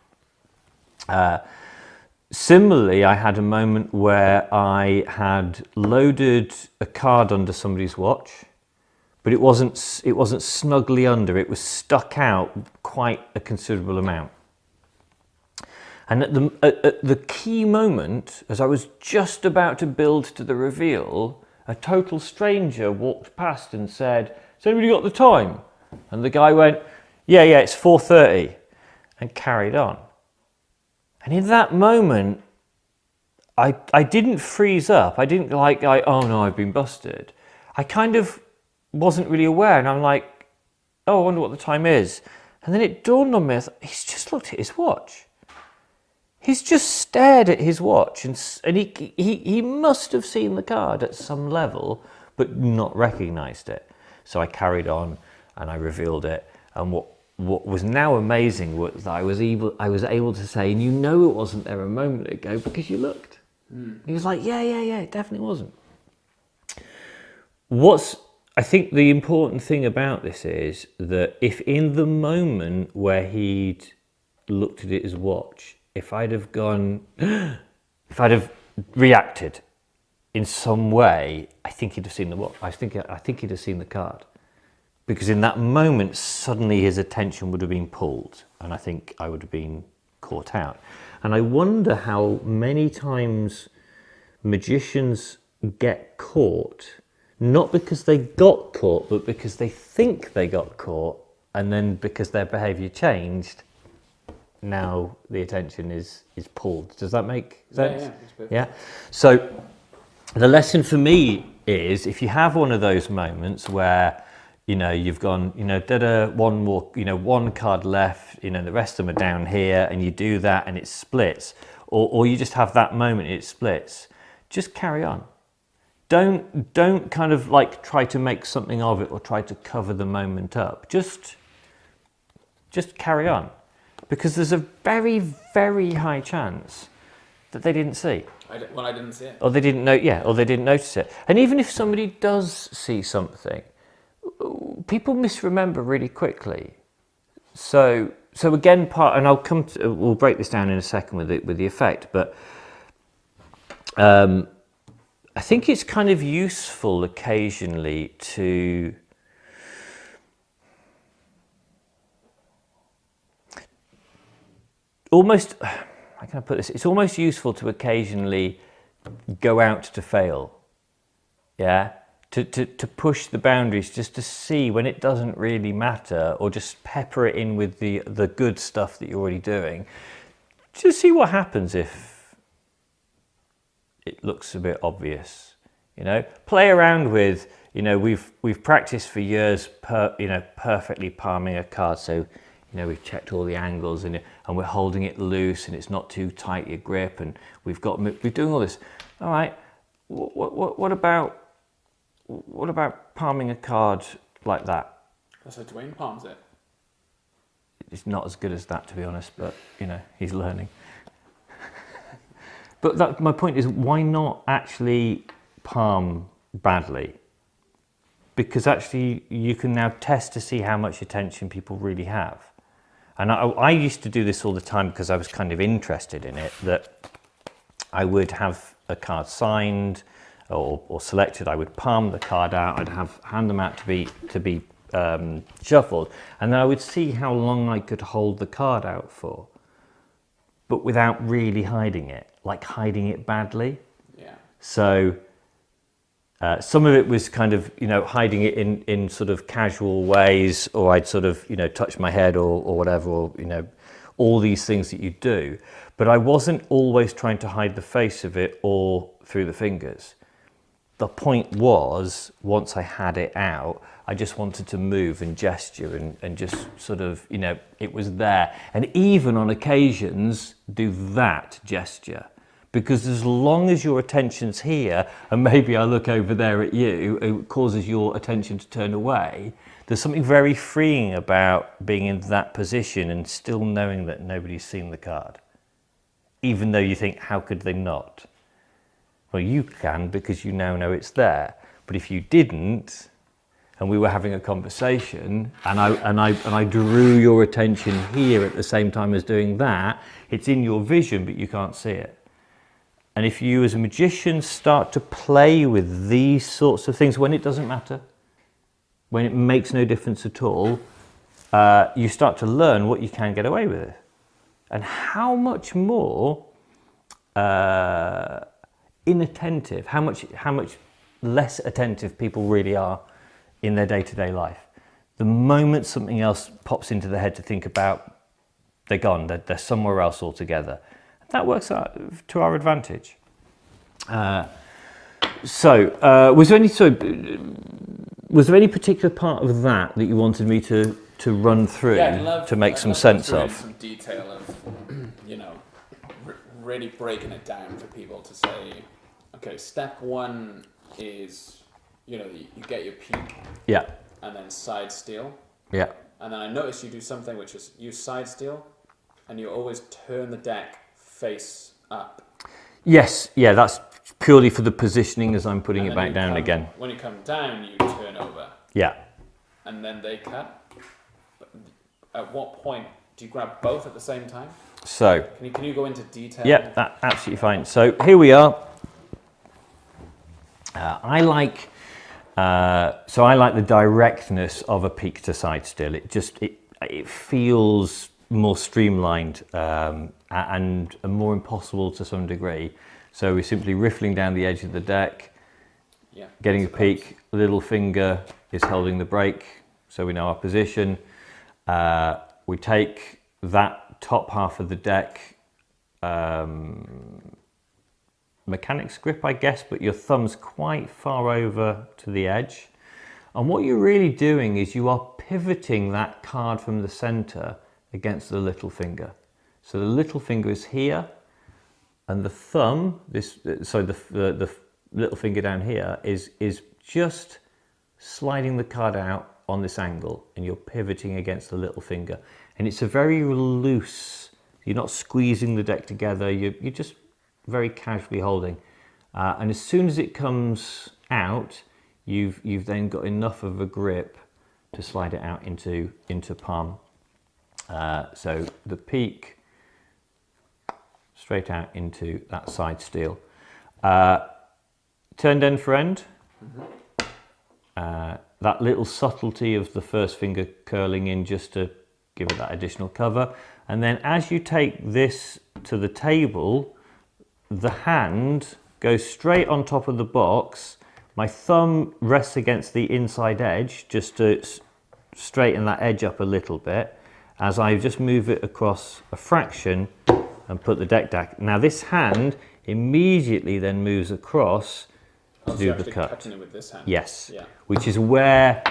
Similarly, I had a moment where I had loaded a card under somebody's watch, but it wasn't snugly under. It was stuck out quite a considerable amount. And at the key moment, as I was just about to build to the reveal, a total stranger walked past and said, "Has anybody got the time?" And the guy went, yeah, it's 4:30, and carried on. And in that moment, I didn't freeze up. I didn't oh no, I've been busted. I kind of wasn't really aware, and I'm like, oh, I wonder what the time is. And then it dawned on me, I thought, he's just looked at his watch. He's just stared at his watch, and he must have seen the card at some level, but not recognised it. So I carried on, and I revealed it. And what was now amazing was that I was able to say, and you know it wasn't there a moment ago because you looked. He was like, yeah, it definitely wasn't. I think the important thing about this is that if in the moment where he'd looked at his watch, if I'd have reacted in some way, I think he'd have seen the watch. I think he'd have seen the card. Because in that moment, suddenly his attention would have been pulled, and I think I would have been caught out. And I wonder how many times magicians get caught, not because they got caught, but because they think they got caught, and then because their behaviour changed, now the attention is pulled. Does that make sense? Yeah. So the lesson for me is, if you have one of those moments where, you know, you've gone, you know, one more, you know, one card left, you know, the rest of them are down here, and you do that and it splits, or you just have that moment, it splits, just carry on. Don't kind of like try to make something of it or try to cover the moment up. Just carry on, because there's a very, very high chance that they didn't see. I didn't see it. Or they didn't know, or they didn't notice it. And even if somebody does see something, people misremember really quickly. So again, and we'll break this down in a second with the effect, but I think it's kind of useful occasionally to almost, how can I put this? It's almost useful to occasionally go out to fail, yeah? To push the boundaries, just to see when it doesn't really matter, or just pepper it in with the good stuff that you're already doing. Just see what happens if it looks a bit obvious, you know? Play around with, you know, we've practiced for years, perfectly palming a card, so, you know, we've checked all the angles and we're holding it loose and it's not too tight your grip, and we're doing all this. All right, what about palming a card like that? That's how Dwayne palms it. It's not as good as that, to be honest, but, you know, he's learning. But my point is, why not actually palm badly? Because actually you can now test to see how much attention people really have. And I used to do this all the time because I was kind of interested in it, that I would have a card signed or selected, I would palm the card out, I'd hand them out to be shuffled, and then I would see how long I could hold the card out for, but without really hiding it, like hiding it badly. Yeah. So some of it was kind of, you know, hiding it in sort of casual ways, or I'd sort of, you know, touch my head or whatever, or, you know, all these things that you do. But I wasn't always trying to hide the face of it or through the fingers. The point was, once I had it out, I just wanted to move and gesture and just sort of, you know, it was there. And even on occasions, do that gesture. Because as long as your attention's here, and maybe I look over there at you, it causes your attention to turn away, there's something very freeing about being in that position and still knowing that nobody's seen the card. Even though you think, how could they not? Well, you can, because you now know it's there. But if you didn't, and we were having a conversation, and I drew your attention here at the same time as doing that, it's in your vision, but you can't see it. And if you as a magician start to play with these sorts of things when it doesn't matter, when it makes no difference at all, you start to learn what you can get away with, and how much more inattentive, how much less attentive people really are in their day-to-day life. The moment something else pops into their head to think about, they're gone, they're somewhere else altogether. That works out to our advantage. Was there any particular part of that you wanted me to run through, to make some sense of? Some detail of, you know, really breaking it down for people to say, okay, step one is, you know, you get your peek. Yeah. And then side steal. Yeah. And then I noticed you do something which is you side steal, and you always turn the deck face up. Yes, yeah, that's purely for the positioning as I'm putting it back down again. When you come down, you turn over. Yeah. And then they cut. At what point do you grab both at the same time? So. Can you go into detail? Yep, that's absolutely fine. So here we are. I like the directness of a peak to side steal. It feels more streamlined and more impossible to some degree. So we're simply riffling down the edge of the deck, Yeah. getting a peek. Little finger is holding the brake, so we know our position. We take that top half of the deck, mechanic's grip, I guess, but your thumb's quite far over to the edge. And what you're really doing is you are pivoting that card from the center against the little finger. So the little finger is here, and the thumb, the little finger down here is just sliding the card out on this angle, and you're pivoting against the little finger. And it's a very loose, you're not squeezing the deck together, you're just very casually holding. And as soon as it comes out, you've then got enough of a grip to slide it out into palm. So the peak straight out into that side steel. Turned end for end. That little subtlety of the first finger curling in just to give it that additional cover. And then as you take this to the table, the hand goes straight on top of the box. My thumb rests against the inside edge just to straighten that edge up a little bit as I just move it across a fraction and put the deck back. Now this hand immediately then moves across to do the cut. Cutting it with this hand. Yes, yeah. which is why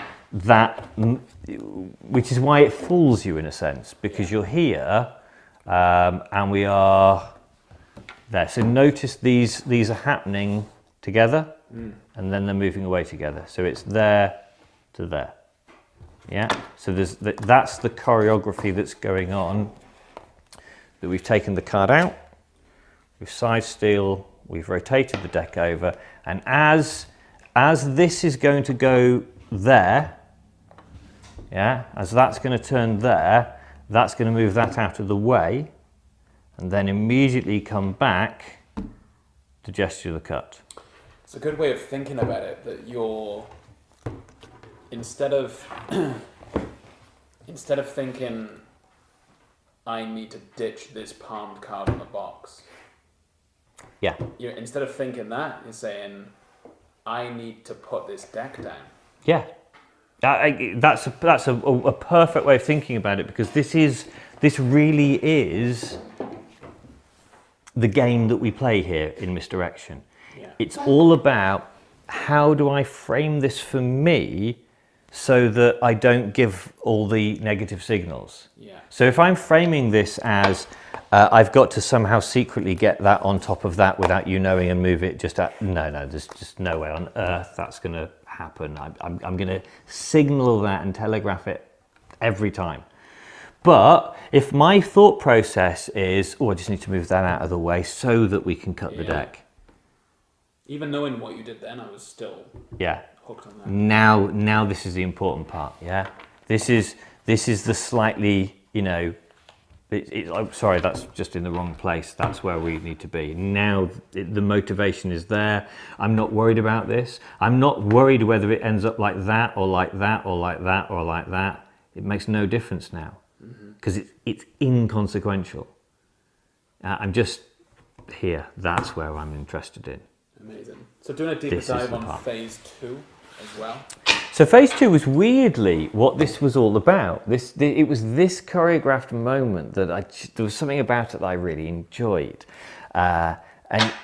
it fools you in a sense, because you're here and we are there. So notice these are happening together and then they're moving away together. So it's there to there. Yeah. So that's the choreography that's going on. That we've taken the card out, we've side steel, we've rotated the deck over, and as this is going to go there, yeah, as that's going to turn there, that's going to move that out of the way, and then immediately come back to gesture the cut. It's a good way of thinking about it, that you're, instead of thinking, I need to ditch this palmed card on the box. Yeah. Instead of thinking that, you're saying, I need to put this deck down. Yeah. That's a perfect way of thinking about it, because this really is the game that we play here in Misdirection. Yeah. It's all about how do I frame this for me so that I don't give all the negative signals. Yeah. So if I'm framing this as I've got to somehow secretly get that on top of that without you knowing and move it no, there's just no way on earth that's going to happen. I'm going to signal that and telegraph it every time. But if my thought process is, I just need to move that out of the way so that we can cut the deck. Even knowing what you did then, I was still hooked on that. Now this is the important part. Yeah, this is the slightly, I'm sorry, that's just in the wrong place. That's where we need to be. Now the motivation is there. I'm not worried about this. I'm not worried whether it ends up like that or like that or like that or like that. It makes no difference now, because it's inconsequential. I'm just here. That's where I'm interested in. Amazing. So doing a deeper dive on phase 2 as well. So phase 2 was weirdly what this was all about. It was this choreographed moment that there was something about it that I really enjoyed. And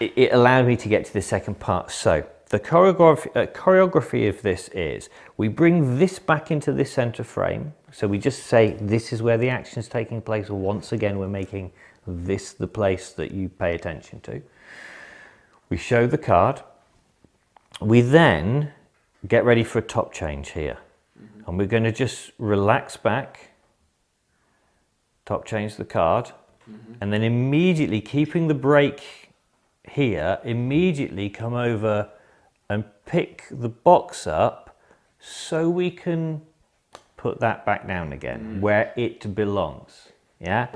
it allowed me to get to the second part. So the choreography of this is, we bring this back into this center frame. So we just say, this is where the action is taking place. Once again, we're making this the place that you pay attention to. We show the card. We then get ready for a top change here. And we're going to just relax back, top change the card, and then immediately, keeping the brake here, immediately come over and pick the box up so we can put that back down again where it belongs. Yeah.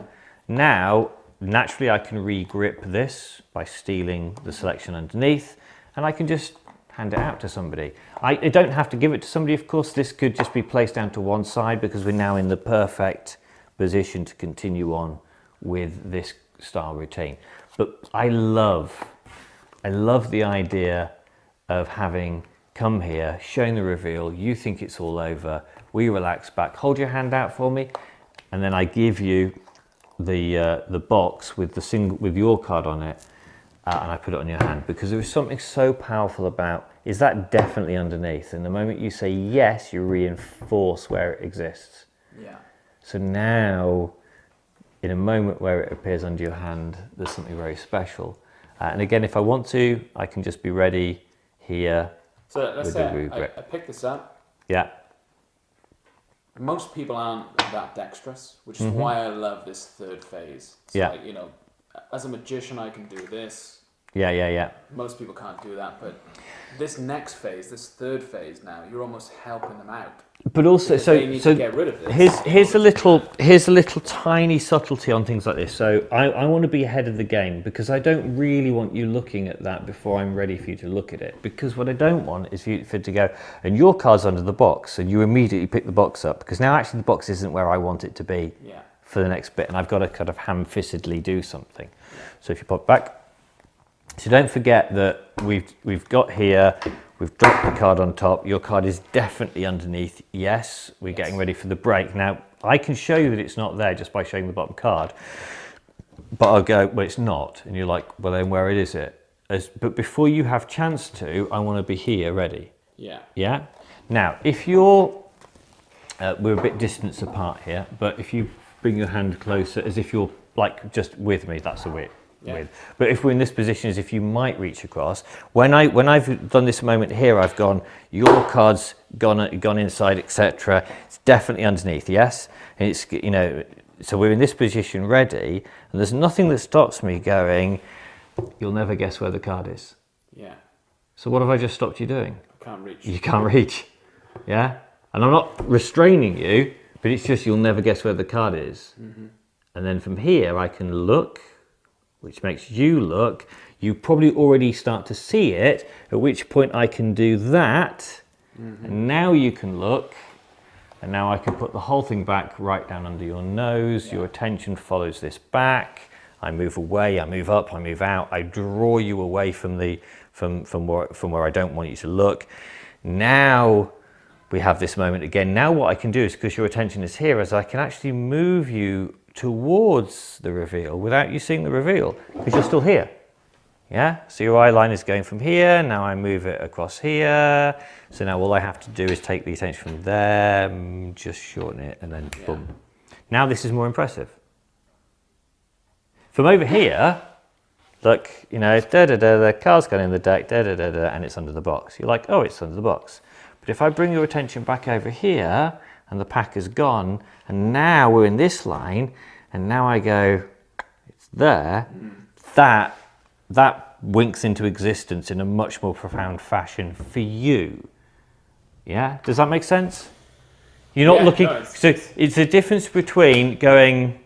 Now, naturally, I can re-grip this by stealing the selection underneath, and I can just hand it out to somebody. I don't have to give it to somebody, of course. This could just be placed down to one side because we're now in the perfect position to continue on with this style routine. But I love the idea of having come here, showing the reveal, you think it's all over, we relax back, hold your hand out for me, and then I give you the box with with your card on it, and I put it on your hand, because there is something so powerful about, is that definitely underneath? And the moment you say yes, you reinforce where it exists. Yeah. So now, in a moment where it appears under your hand, there's something very special. And again, if I want to, I can just be ready here. So let's say I pick this up. Yeah. Most people aren't that dexterous, which is why I love this third phase. It's like, you know, as a magician, I can do this. Yeah. Most people can't do that, but this next phase, this third phase now, you're almost helping them out. But also, they need to get rid of this. Here's a little tiny subtlety on things like this. So I want to be ahead of the game, because I don't really want you looking at that before I'm ready for you to look at it. Because what I don't want is for you to go, and your card's under the box, and you immediately pick the box up, because now actually the box isn't where I want it to be for the next bit, and I've got to kind of ham-fistedly do something. So if you pop back. So don't forget that we've got here, we've dropped the card on top, your card is definitely underneath, yes, we're getting ready for the break. Now, I can show you that it's not there just by showing the bottom card, but I'll go, well, it's not, and you're like, well then where is it? But before you have chance to, I want to be here ready. Yeah? Now, if you're, we're a bit distance apart here, but if you bring your hand closer as if you're like just with me, that's a bit. But if we're in this position, as if you might reach across. When I've done this moment here, I've gone, your card's gone inside, etc. It's definitely underneath, yes. And it's, you know, so we're in this position ready, and there's nothing that stops me going, you'll never guess where the card is. Yeah. So what have I just stopped you doing? I can't reach. You can't reach. Yeah. And I'm not restraining you, but it's just you'll never guess where the card is. And then from here, I can look, which makes you look. You probably already start to see it, at which point I can do that, and now you can look, and now I can put the whole thing back right down under your nose. Your attention follows this back. I move away, I move up, I move out. I draw you away from where I don't want you to look. Now we have this moment again. Now what I can do is, because your attention is here, is I can actually move you towards the reveal without you seeing the reveal, because you're still here. Yeah, so your eye line is going from here, now I move it across here, so now all I have to do is take the attention from there, just shorten it, and then boom. Now this is more impressive. From over here, look, you know, the card's gone in the deck, and it's under the box. You're like, oh, it's under the box. But if I bring your attention back over here, and the pack is gone, and now we're in this line, and now I go, it's there, that winks into existence in a much more profound fashion for you. Yeah, does that make sense? You're not looking, no, so it's the difference between going,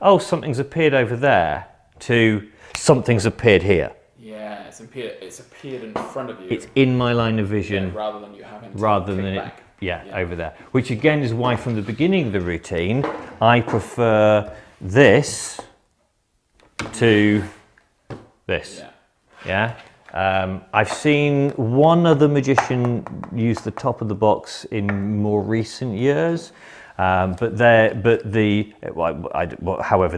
oh, something's appeared over there, to something's appeared here. Yeah, it's appeared in front of you. It's in my line of vision. Rather than you having to pick back. Over there. Which again is why from the beginning of the routine, I prefer this to this. I've seen one other magician use the top of the box in more recent years, however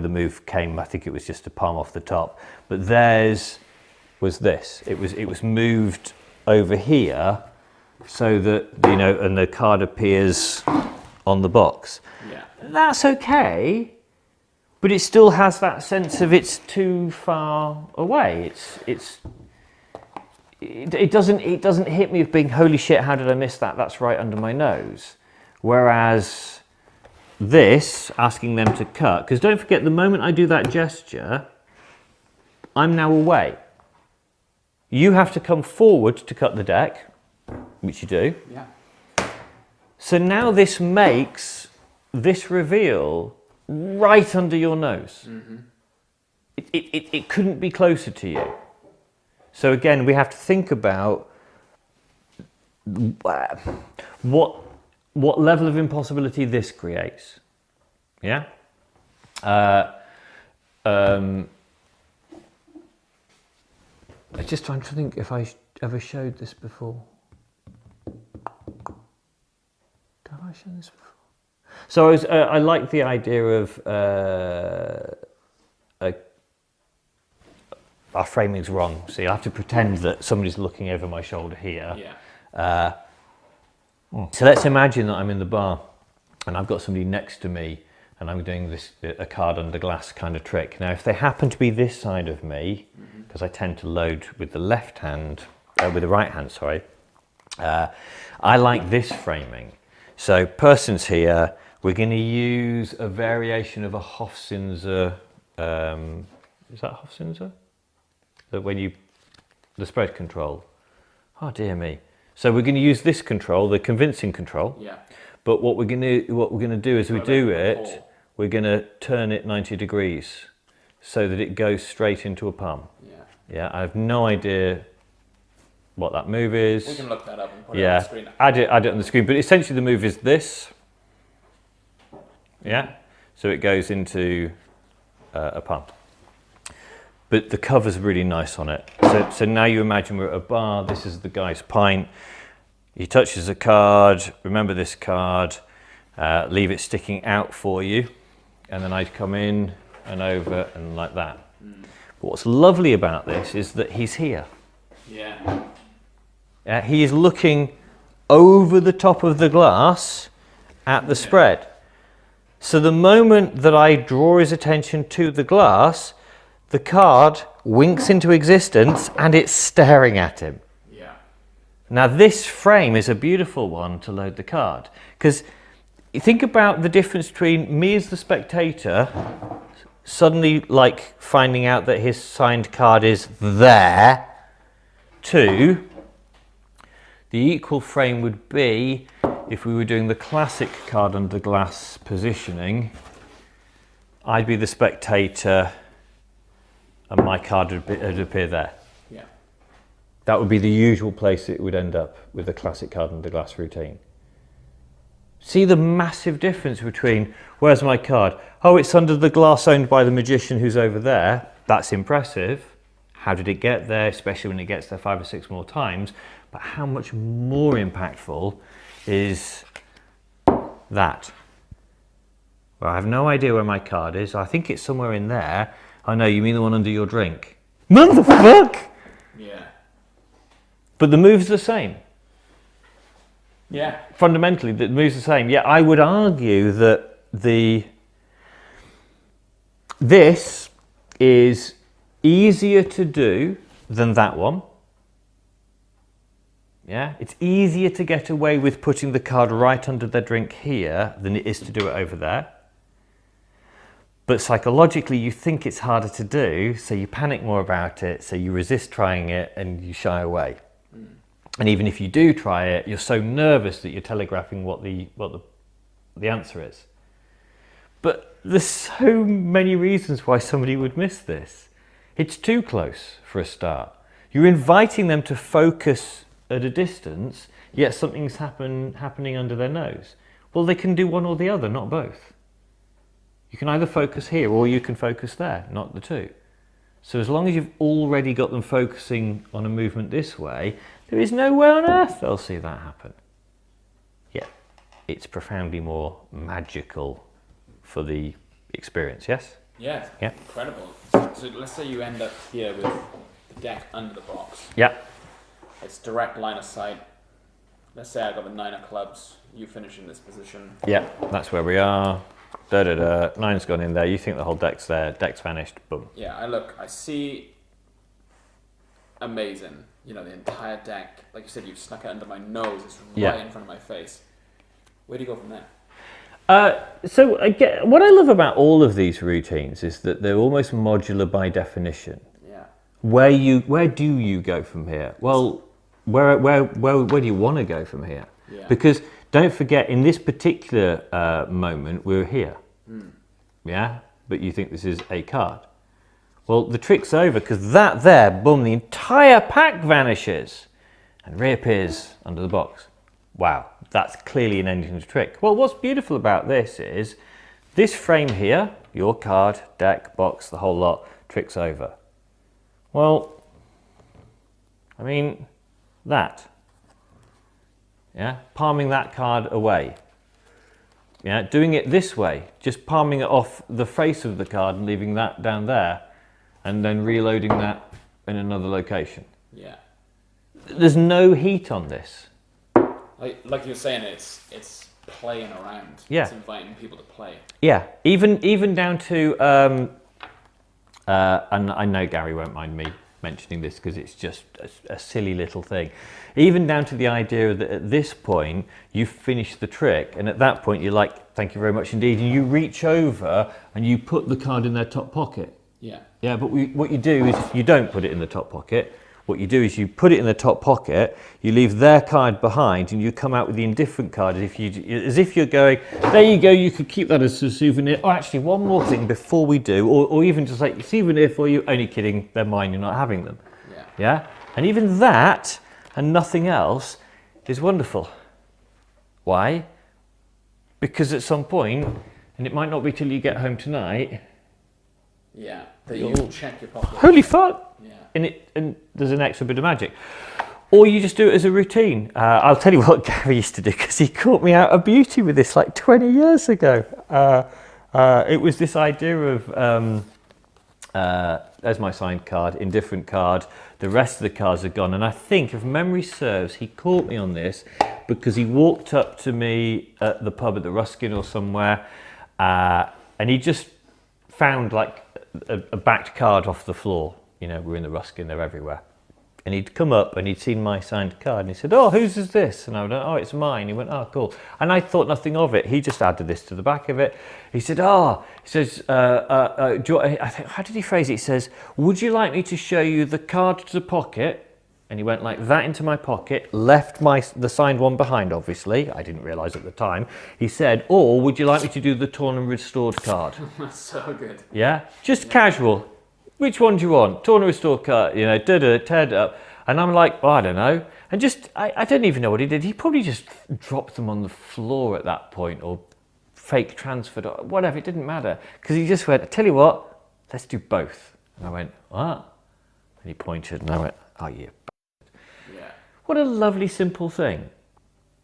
the move came, I think it was just a palm off the top. But theirs was this. It was moved over here, so that, you know, and the card appears on the box. That's okay, but it still has that sense of it's too far away. It doesn't hit me with being, holy shit, how did I miss that? That's right under my nose. Whereas this, asking them to cut, because don't forget, the moment I do that gesture, I'm now away. You have to come forward to cut the deck, which you do. So now this makes this reveal right under your nose. It couldn't be closer to you. So again, we have to think about what level of impossibility this creates. Yeah? I'm just trying to think if I ever showed this before. Have I shown this before? So I like the idea of our framing's wrong. See, I have to pretend that somebody's looking over my shoulder here. Yeah. So let's imagine that I'm in the bar and I've got somebody next to me and I'm doing this a card under glass kind of trick. Now, if they happen to be this side of me, because I tend to load with the left hand, with the right hand, sorry, I like this framing. So person's here, we're going to use a variation of a Hofzinser, is that Hofzinser? That when you, the spread control. Oh dear me. So we're going to use this control, the convincing control. Yeah. But what we're going to do is we do it, we're going to turn it 90 degrees so that it goes straight into a palm. Yeah. Yeah, I have no idea what that move is. We can look that up and put it on the screen. Add it on the screen. But essentially the move is this. Yeah, so it goes into a palm. But the cover's really nice on it. So now you imagine we're at a bar. This is the guy's pint. He touches a card. Remember this card. Leave it sticking out for you. And then I'd come in and over and like that. But what's lovely about this is that he's here. Yeah. He is looking over the top of the glass at the spread. So the moment that I draw his attention to the glass, the card winks into existence and it's staring at him. Yeah. Now this frame is a beautiful one to load the card, because you think about the difference between me as the spectator suddenly like finding out that his signed card is there, to the equal frame would be if we were doing the classic card under glass positioning. I'd be the spectator and my card would appear there. Yeah. That would be the usual place it would end up with the classic card under glass routine. See the massive difference between, where's my card? Oh, it's under the glass owned by the magician who's over there. That's impressive. How did it get there? Especially when it gets there 5 or 6 more times. But how much more impactful is that? Well, I have no idea where my card is. I think it's somewhere in there. I know, you mean the one under your drink. Motherfuck! Yeah. But the move's the same. Yeah. Fundamentally, the move's the same. Yeah, I would argue that this is easier to do than that one. Yeah, it's easier to get away with putting the card right under their drink here than it is to do it over there. But psychologically, you think it's harder to do, so you panic more about it, so you resist trying it and you shy away. And even if you do try it, you're so nervous that you're telegraphing what the answer is. But there's so many reasons why somebody would miss this. It's too close for a start. You're inviting them to focus at a distance, yet something's happening under their nose. Well, they can do one or the other, not both. You can either focus here or you can focus there, not the two. So as long as you've already got them focusing on a movement this way, there is no way on earth they'll see that happen. Yeah, it's profoundly more magical for the experience, yes? Yeah. Yeah. Incredible. So let's say you end up here with the deck under the box. Yeah. It's direct line of sight. Let's say I got the 9 of clubs. You finish in this position. Yeah, that's where we are. Da da da. 9's gone in there. You think the whole deck's there. Deck's vanished. Boom. Yeah, I see amazing. You know, the entire deck. Like you said, you've snuck it under my nose. It's right in front of my face. Where do you go from there? So again, what I love about all of these routines is that they're almost modular by definition. Yeah. Where do you go from here? Well, where do you want to go from here? Yeah. Because don't forget, in this particular moment, we're here. Yeah, but you think this is a card. Well, the trick's over, because that there, boom, the entire pack vanishes and reappears under the box. Wow, that's clearly an ending's trick. Well, what's beautiful about this is this frame here, your card, deck, box, the whole lot, trick's over. Well, I mean, that. Yeah, palming that card away. Yeah, doing it this way, just palming it off the face of the card and leaving that down there, and then reloading that in another location. Yeah. There's no heat on this. Like you're saying, it's playing around. Yeah. It's inviting people to play. Yeah, even down to, and I know Gary won't mind me mentioning this because it's just a silly little thing. Even down to the idea that at this point you finish the trick, and at that point you're like, thank you very much indeed, and you reach over and you put the card in their top pocket. Yeah. Yeah, but what you do is you don't put it in the top pocket. What you do is you put it in the top pocket, you leave their card behind, and you come out with the indifferent card as if you're going, there you go, you could keep that as a souvenir. Oh, actually, one more thing before we do, or even just like, souvenir for you, only kidding, they're mine, you're not having them. Yeah. Yeah? And even that, and nothing else, is wonderful. Why? Because at some point, and it might not be till you get home tonight, Yeah. That you check your pocket. holy fuck! Yeah. And there's an extra bit of magic. Or you just do it as a routine. I'll tell you what Gary used to do, because he caught me out of beauty with this like 20 years ago. It was this idea of, there's my signed card, indifferent card, the rest of the cards are gone. And I think, if memory serves, he caught me on this because he walked up to me at the pub at the Ruskin or somewhere, and he just found like a backed card off the floor. You know, we're in the Ruskin, they're everywhere. And he'd come up and he'd seen my signed card and he said, oh, whose is this? And I went, oh, it's mine. He went, oh, cool. And I thought nothing of it. He just added this to the back of it. He said, oh, he says, do you, I think, how did he phrase it? He says, would you like me to show you the card to the pocket? And he went like that into my pocket, left the signed one behind, obviously. I didn't realise at the time. He said, or would you like me to do the torn and restored card? That's so good. Yeah, just casual. Which one do you want? Torn and restored card, you know, tear it up. And I'm like, oh, I don't know. And just, I don't even know what he did. He probably just dropped them on the floor at that point, or fake transferred, or whatever, it didn't matter. Because he just went, I tell you what, let's do both. And I went, what? And he pointed and I went, oh, yeah. Yeah. What a lovely, simple thing.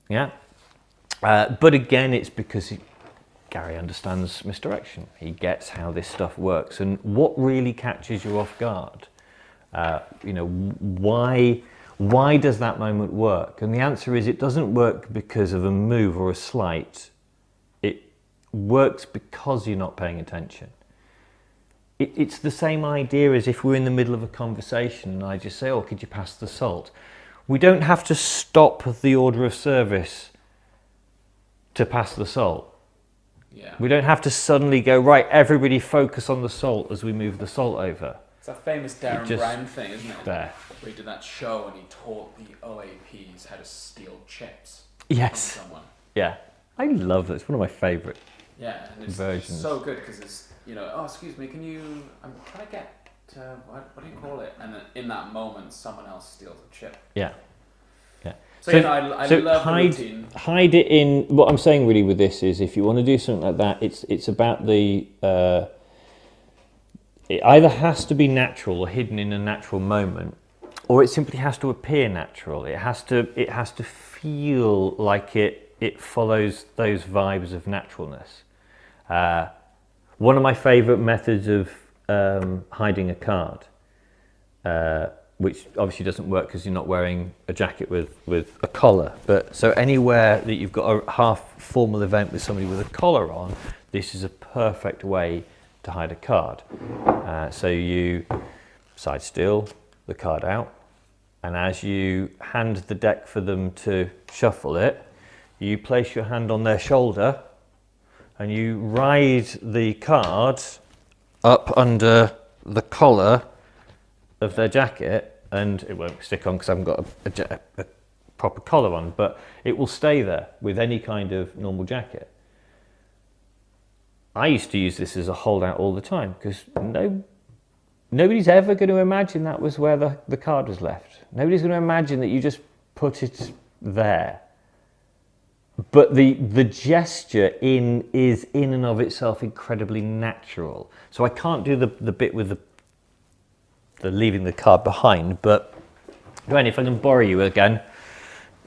Yeah. But again, it's because Gary understands misdirection. He gets how this stuff works and what really catches you off guard. You know, why does that moment work? And the answer is, it doesn't work because of a move or a sleight. It works because you're not paying attention. It's the same idea as if we're in the middle of a conversation and I just say, oh, could you pass the salt? We don't have to stop the order of service to pass the salt. Yeah. We don't have to suddenly go, right, everybody focus on the salt as we move the salt over. It's that famous Darren Brown thing, isn't it? There. Where he did that show and he taught the OAPs how to steal chips Yes. from someone. Yeah. I love that. It's one of my favourite. Yeah, and it's Versions. so good because it's, you know, oh, excuse me, can you, I'm trying to get, what do you call it? And then in that moment, someone else steals a chip. Yeah. Yeah. So, you know, I love the routine. Hide it in. What I'm saying really with this is, if you want to do something like that, it's about the. It either has to be natural or hidden in a natural moment, or it simply has to appear natural. It has to feel like it follows those vibes of naturalness. One of my favourite methods of hiding a card, which obviously doesn't work because you're not wearing a jacket with a collar. But so anywhere that you've got a half formal event with somebody with a collar on, this is a perfect way to hide a card. So you side steal the card out, and as you hand the deck for them to shuffle it, you place your hand on their shoulder and you ride the card up under the collar of their jacket, and it won't stick on because I haven't got a proper collar on, but it will stay there with any kind of normal jacket. I used to use this as a holdout all the time because nobody's ever going to imagine that was where the card was left. Nobody's going to imagine that you just put it there. But the gesture is in and of itself incredibly natural. So I can't do the bit with the leaving the card behind, but Gwen, if I can borrow you again,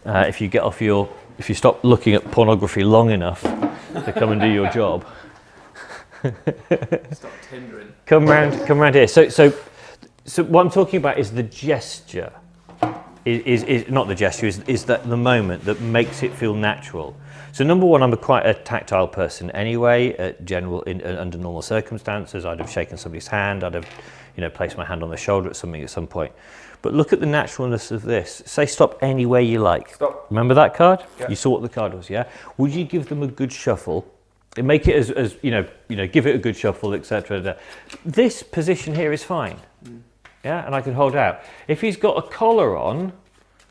if you stop looking at pornography long enough, to come and do your job. Stop tindering. Come round here. So what I'm talking about is the gesture. Is not the gesture. Is that the moment that makes it feel natural? So number one, I'm quite a tactile person anyway. Under normal circumstances, I'd have shaken somebody's hand. I'd have, placed my hand on the shoulder at something at some point. But look at the naturalness of this. Say stop anywhere you like. Stop. Remember that card? Yeah. You saw what the card was, yeah? Would you give them a good shuffle? And make it as give it a good shuffle, etc. This position here is fine. Yeah, and I can hold out. If he's got a collar on,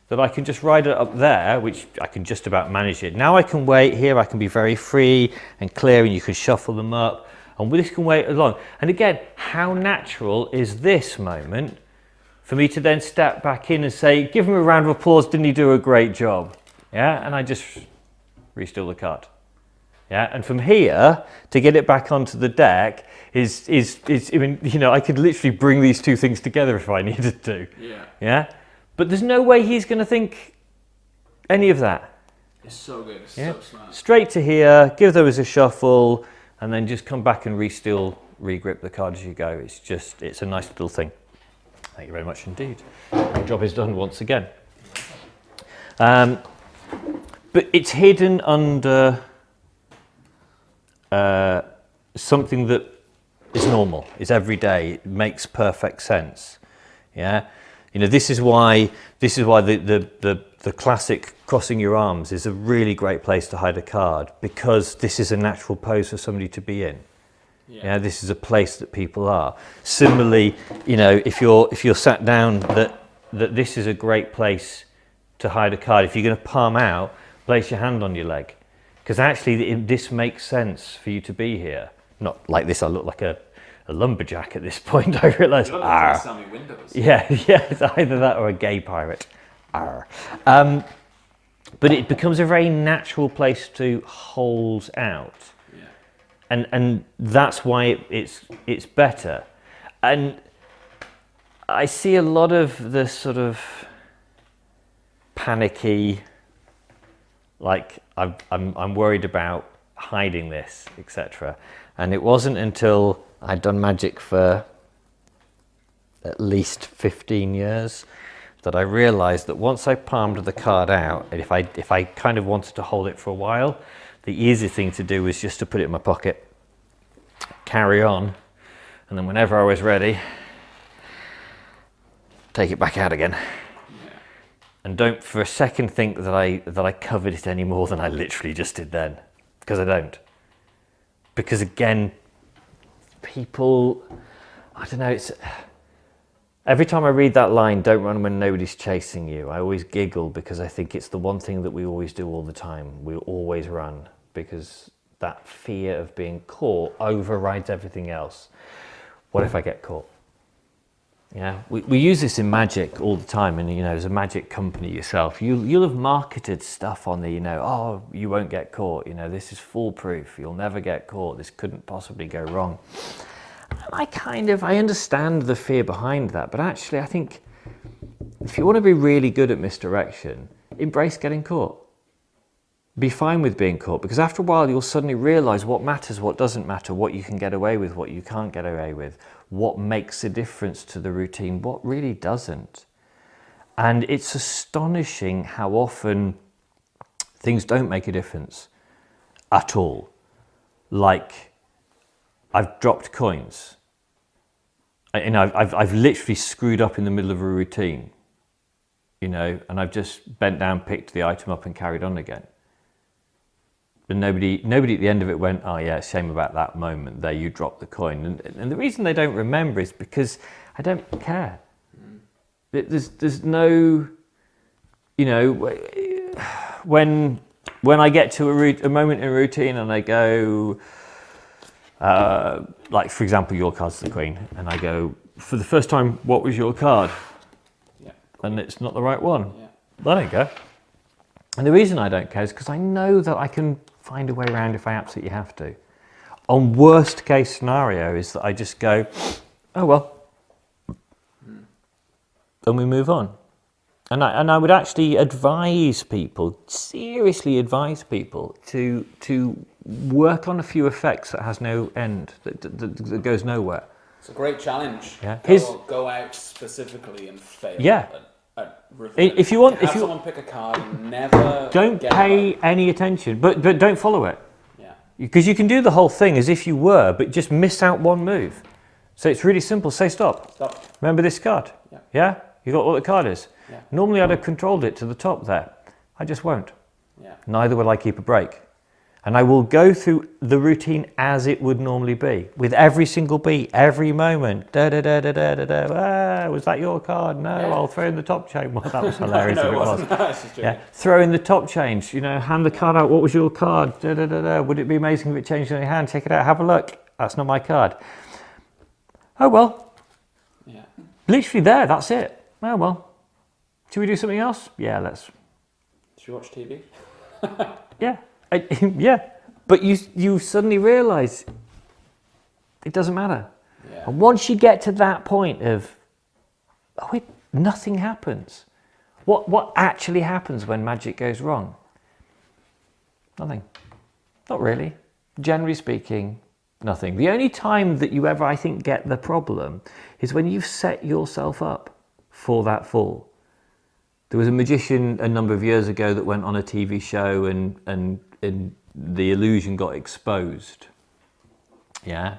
that I can just ride it up there, which I can just about manage it. Now I can wait here, I can be very free and clear, and you can shuffle them up, and this can wait along. And again, how natural is this moment for me to then step back in and say, give him a round of applause, didn't he do a great job? Yeah, and I just re-steal the card. Yeah, and from here to get it back onto the deck is I mean, I could literally bring these two things together if I needed to. Yeah. Yeah, but there's no way he's going to think any of that. It's so good. It's Yeah, so smart. straight to here, give those a shuffle, and then just come back and re-grip the card as you go. It's a nice little thing. Thank you very much indeed. Your job is done once again. But it's hidden under something that is normal, is everyday, it makes perfect sense. Yeah, this is why the classic crossing your arms is a really great place to hide a card, because this is a natural pose for somebody to be in. Yeah, this is a place that people are. Similarly, if you're sat down, that this is a great place to hide a card. If you're going to palm out, place your hand on your leg. Because actually, this makes sense for you to be here. Not like this, I look like a lumberjack at this point, I realise. You look like Sammy Windows. Yeah, it's either that or a gay pirate. Arr. But it becomes a very natural place to hold out. Yeah. And that's why it's better. And I see a lot of the sort of panicky, like I'm worried about hiding this, etc. And it wasn't until I'd done magic for at least 15 years that I realized that once I palmed the card out, and if I kind of wanted to hold it for a while, the easy thing to do was just to put it in my pocket, carry on, and then whenever I was ready, take it back out again. And don't for a second think that I covered it any more than I literally just did then, because I don't. Because again, people, I don't know, it's every time I read that line, don't run when nobody's chasing you, I always giggle, because I think it's the one thing that we always do all the time. We always run, because that fear of being caught overrides everything else. What if I get caught? Yeah, we use this in magic all the time, and as a magic company yourself, you'll have marketed stuff on the, oh, you won't get caught, this is foolproof, you'll never get caught, this couldn't possibly go wrong. And I understand the fear behind that, but actually I think if you want to be really good at misdirection, embrace getting caught. Be fine with being caught, because after a while you'll suddenly realize what matters, what doesn't matter, what you can get away with, what you can't get away with, what makes a difference to the routine, what really doesn't. And it's astonishing how often things don't make a difference at all. Like, I've dropped coins. I've literally screwed up in the middle of a routine, and I've just bent down, picked the item up and carried on again. But nobody at the end of it went, oh yeah, shame about that moment there, you dropped the coin. And the reason they don't remember is because I don't care. There's no, when I get to a moment in a routine and I go, like for example, your card's the Queen, and I go, for the first time, what was your card? Yeah. And it's not the right one. Yeah. I don't care. And the reason I don't care is because I know that I can find a way around if I absolutely have to. On worst case scenario is that I just go, oh well, and we move on. And I would actually advise people, seriously advise people to work on a few effects that has no end, that goes nowhere. It's a great challenge. Yeah. Go out specifically and fail. Yeah. At revealing. If you want, have if you someone pick a card and never don't get pay it right. any attention, but don't follow it. Yeah. Because you can do the whole thing as if you were, but just miss out one move. So it's really simple. Say stop. Stop. Remember this card? Yeah. Yeah? You got what the card is? Yeah. Normally I'd have controlled it to the top there. I just won't. Yeah. Neither will I keep a break. And I will go through the routine as it would normally be, with every single beat, every moment. Da da da da da da da. Ah, was that your card? No, Yeah. I'll throw in the top chain. Well, that was hilarious No, if it it was. wasn't. Yeah, throw in the top change. Hand the card out. What was your card? Da da da da. Would it be amazing if it changed in your hand? Check it out. Have a look. That's not my card. Oh well. Yeah. Literally there. That's it. Oh well. Should we do something else? Yeah, let's. Should you watch TV? Yeah, yeah. But you suddenly realise it doesn't matter. Yeah. And once you get to that point of, nothing happens. What actually happens when magic goes wrong? Nothing. Not really. Generally speaking, nothing. The only time that you ever, I think, get the problem is when you've set yourself up for that fall. There was a magician a number of years ago that went on a TV show and the illusion got exposed. Yeah.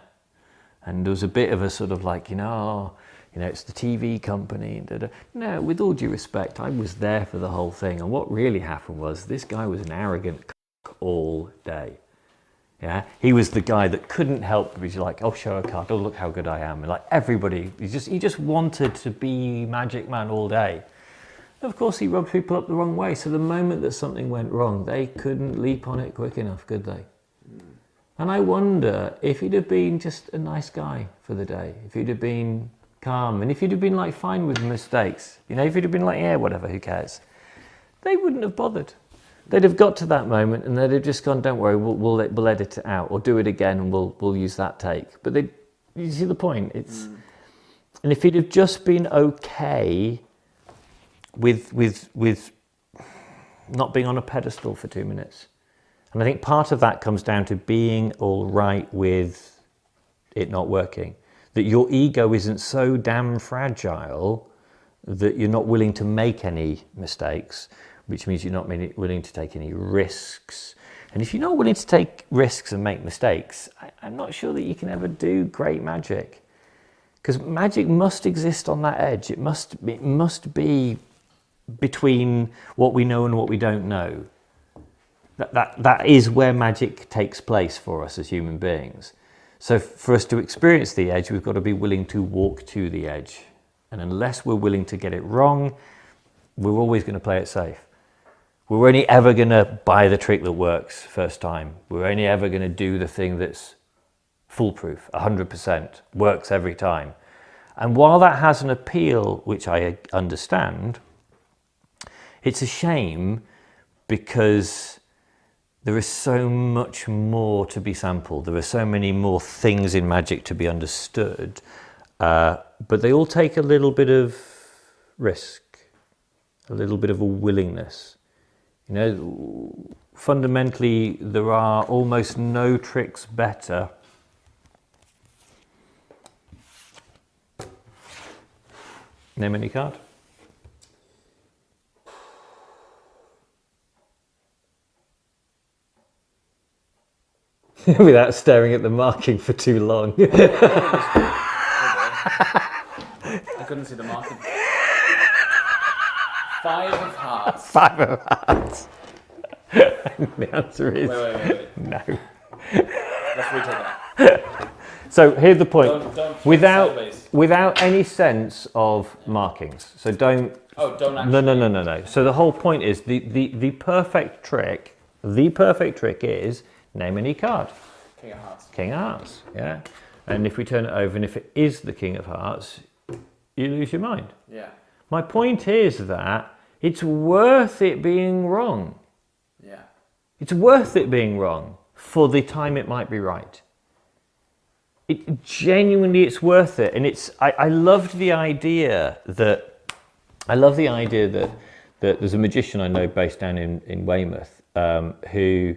And there was a bit of a sort of like, it's the TV company. And da-da. No, with all due respect, I was there for the whole thing. And what really happened was this guy was an arrogant c**k all day. Yeah. He was the guy that couldn't help but be like, oh, show a card. Oh, look how good I am. And like everybody, he just wanted to be Magic Man all day. Of course, he rubbed people up the wrong way. So the moment that something went wrong, they couldn't leap on it quick enough, could they? And I wonder if he'd have been just a nice guy for the day, if he'd have been calm, and if he'd have been like fine with mistakes, if he'd have been like, yeah, whatever, who cares? They wouldn't have bothered. They'd have got to that moment and they'd have just gone, don't worry, we'll edit it out or do it again and we'll use that take. But you see the point? And if he'd have just been okay with not being on a pedestal for 2 minutes. And I think part of that comes down to being all right with it not working. That your ego isn't so damn fragile that you're not willing to make any mistakes, which means you're not willing to take any risks. And if you're not willing to take risks and make mistakes, I'm not sure that you can ever do great magic. Because magic must exist on that edge. It must be between what we know and what we don't know. That is where magic takes place for us as human beings. So for us to experience the edge, we've got to be willing to walk to the edge. And unless we're willing to get it wrong, we're always going to play it safe. We're only ever going to buy the trick that works first time. We're only ever going to do the thing that's foolproof, 100%, works every time. And while that has an appeal, which I understand, it's a shame because there is so much more to be sampled. There are so many more things in magic to be understood, but they all take a little bit of risk, a little bit of a willingness. Fundamentally, there are almost no tricks better Name any card. Without staring at the marking for too long. I couldn't see the marking. 5 of hearts. 5 of hearts. The answer is Wait. no. Let's retake that. So here's the point. Don't without any sense of markings. So don't. Oh, don't actually. No. So the whole point is the perfect trick. The perfect trick is name any card. King of Hearts. King of Hearts. Yeah. And if we turn it over, and if it is the King of Hearts, you lose your mind. Yeah. My point is that it's worth it being wrong. Yeah. It's worth it being wrong for the time it might be right. It genuinely, it's worth it. And I loved the idea that there's a magician I know based down in Weymouth who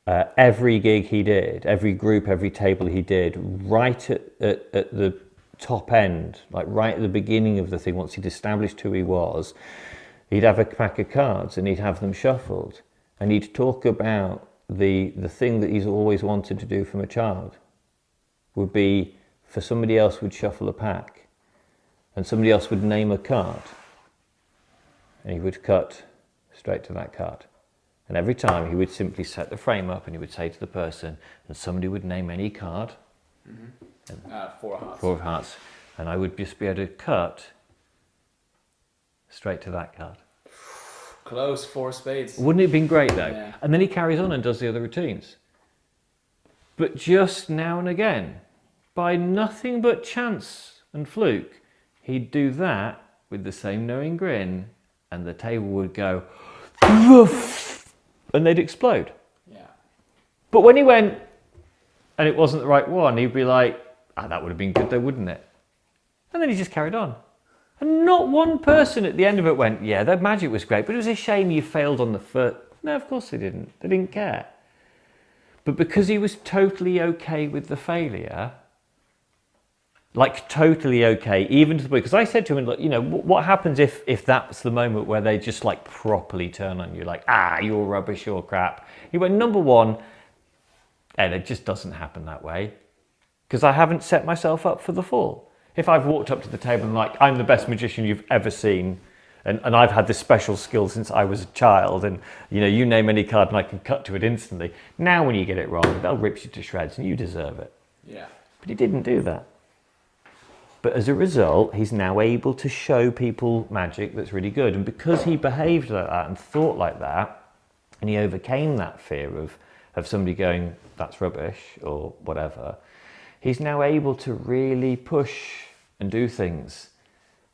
every gig he did, every group, every table he did, right at the top end, like right at the beginning of the thing, once he'd established who he was, he'd have a pack of cards and he'd have them shuffled, and he'd talk about the thing that he's always wanted to do from a child would be for somebody else would shuffle a pack and somebody else would name a card and he would cut straight to that card. And every time he would simply set the frame up and he would say to the person, and somebody would name any card, Four of hearts. Four of hearts, and I would just be able to cut straight to that card. Close, 4 spades. Wouldn't it have been great though? Yeah. And then he carries on and does the other routines. But just now and again, by nothing but chance and fluke, he'd do that with the same knowing grin, and the table would go, and they'd explode. Yeah. But when he went and it wasn't the right one, he'd be like, that would have been good though, wouldn't it? And then he just carried on. And not one person at the end of it went, yeah, that magic was great, but it was a shame you failed on the foot. No, of course they didn't. They didn't care. But because he was totally okay with the failure, like totally okay, even to the point, because I said to him, look, you know, what happens if that's the moment where they just like properly turn on you, like, you're rubbish, you're crap. He went, number one, and it just doesn't happen that way, because I haven't set myself up for the fall. If I've walked up to the table and like, I'm the best magician you've ever seen, and I've had this special skill since I was a child, and you know, you name any card and I can cut to it instantly. Now when you get it wrong, they'll rip you to shreds and you deserve it. Yeah. But he didn't do that. But as a result, he's now able to show people magic that's really good. And because he behaved like that and thought like that, and he overcame that fear of somebody going, that's rubbish or whatever, he's now able to really push and do things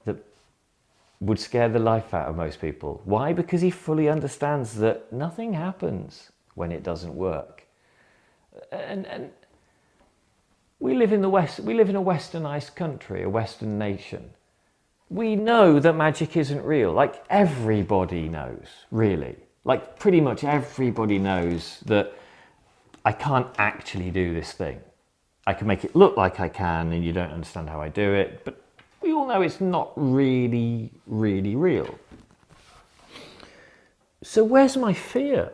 that would scare the life out of most people. Why? Because he fully understands that nothing happens when it doesn't work. And we live in the West. We live in a westernized country, a Western nation. We know that magic isn't real. Like everybody knows, really. Like pretty much everybody knows that I can't actually do this thing. I can make it look like I can, and you don't understand how I do it. But we all know it's not really, really real. So where's my fear?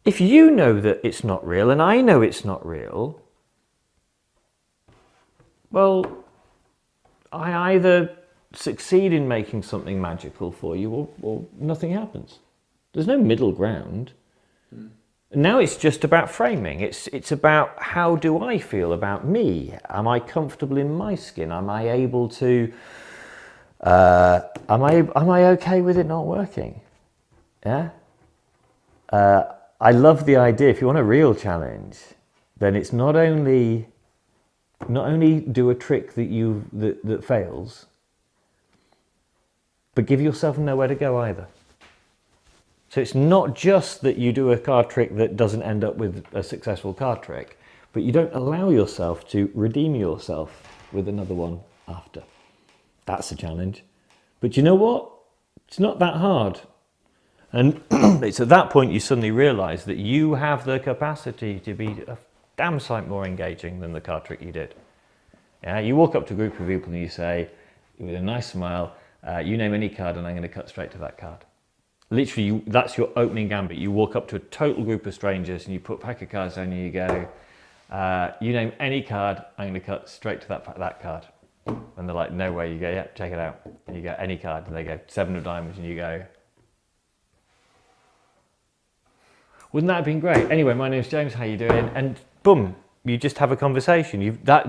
If you know that it's not real and I know it's not real, well, I either succeed in making something magical for you or nothing happens. There's no middle ground. Now it's just about framing. It's about how do I feel about me? Am I comfortable in my skin? Am I able to, am I okay with it not working? Yeah? I love the idea, if you want a real challenge, then it's not only do a trick that fails, but give yourself nowhere to go either. So it's not just that you do a card trick that doesn't end up with a successful card trick, but you don't allow yourself to redeem yourself with another one after. That's a challenge. But you know what? It's not that hard. And it's at that point you suddenly realise that you have the capacity to be a damn sight more engaging than the card trick you did. Yeah, you walk up to a group of people and you say, with a nice smile, you name any card and I'm going to cut straight to that card. Literally, that's your opening gambit. You walk up to a total group of strangers and you put a pack of cards down and you go, you name any card, I'm going to cut straight to that card. And they're like, no way. You go, yeah, check it out. And you go, any card. And they go, 7 of diamonds. And you go, wouldn't that have been great? Anyway, my name's James, how you doing? And boom, you just have a conversation. That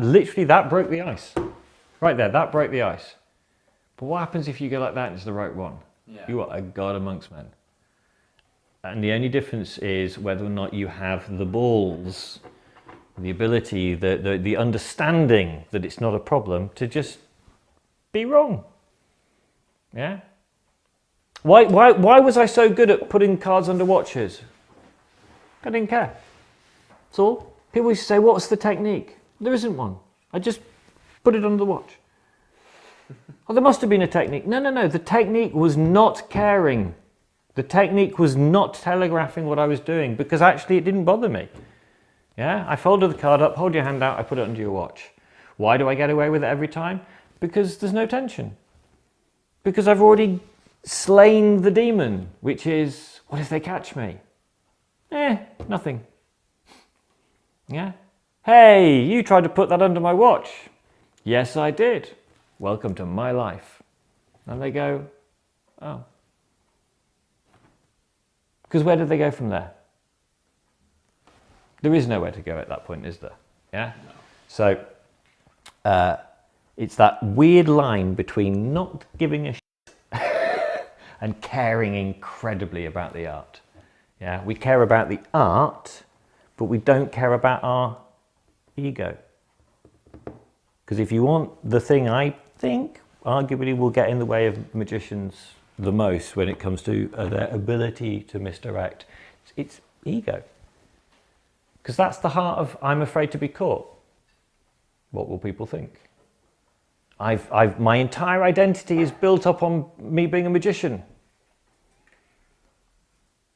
broke the ice. Right there, that broke the ice. But what happens if you go like that and it's the right one? Yeah. You are a god amongst men. And the only difference is whether or not you have the balls, the ability, the understanding that it's not a problem to just be wrong. Yeah? Why was I so good at putting cards under watches? I didn't care. That's all. People used to say, what's the technique? There isn't one. I just put it under the watch. Oh, there must have been a technique. No. The technique was not caring The technique was not telegraphing what I was doing, because actually it didn't bother me. Yeah, I folded the card up, hold your hand out, I put it under your watch. Why do I get away with it every time? Because there's no tension. Because I've already slain the demon, which is, what if they catch me? Nothing. Yeah. Hey, you tried to put that under my watch. Yes, I did. Welcome to my life. And they go, oh. Because where did they go from there? There is nowhere to go at that point, is there? Yeah? No. So, it's that weird line between not giving a shit and caring incredibly about the art. Yeah? We care about the art, but we don't care about our ego. Because if you want the thing I think arguably will get in the way of magicians the most when it comes to their ability to misdirect, it's ego. Because that's the heart of I'm afraid to be caught. What will people think? My entire identity is built up on me being a magician.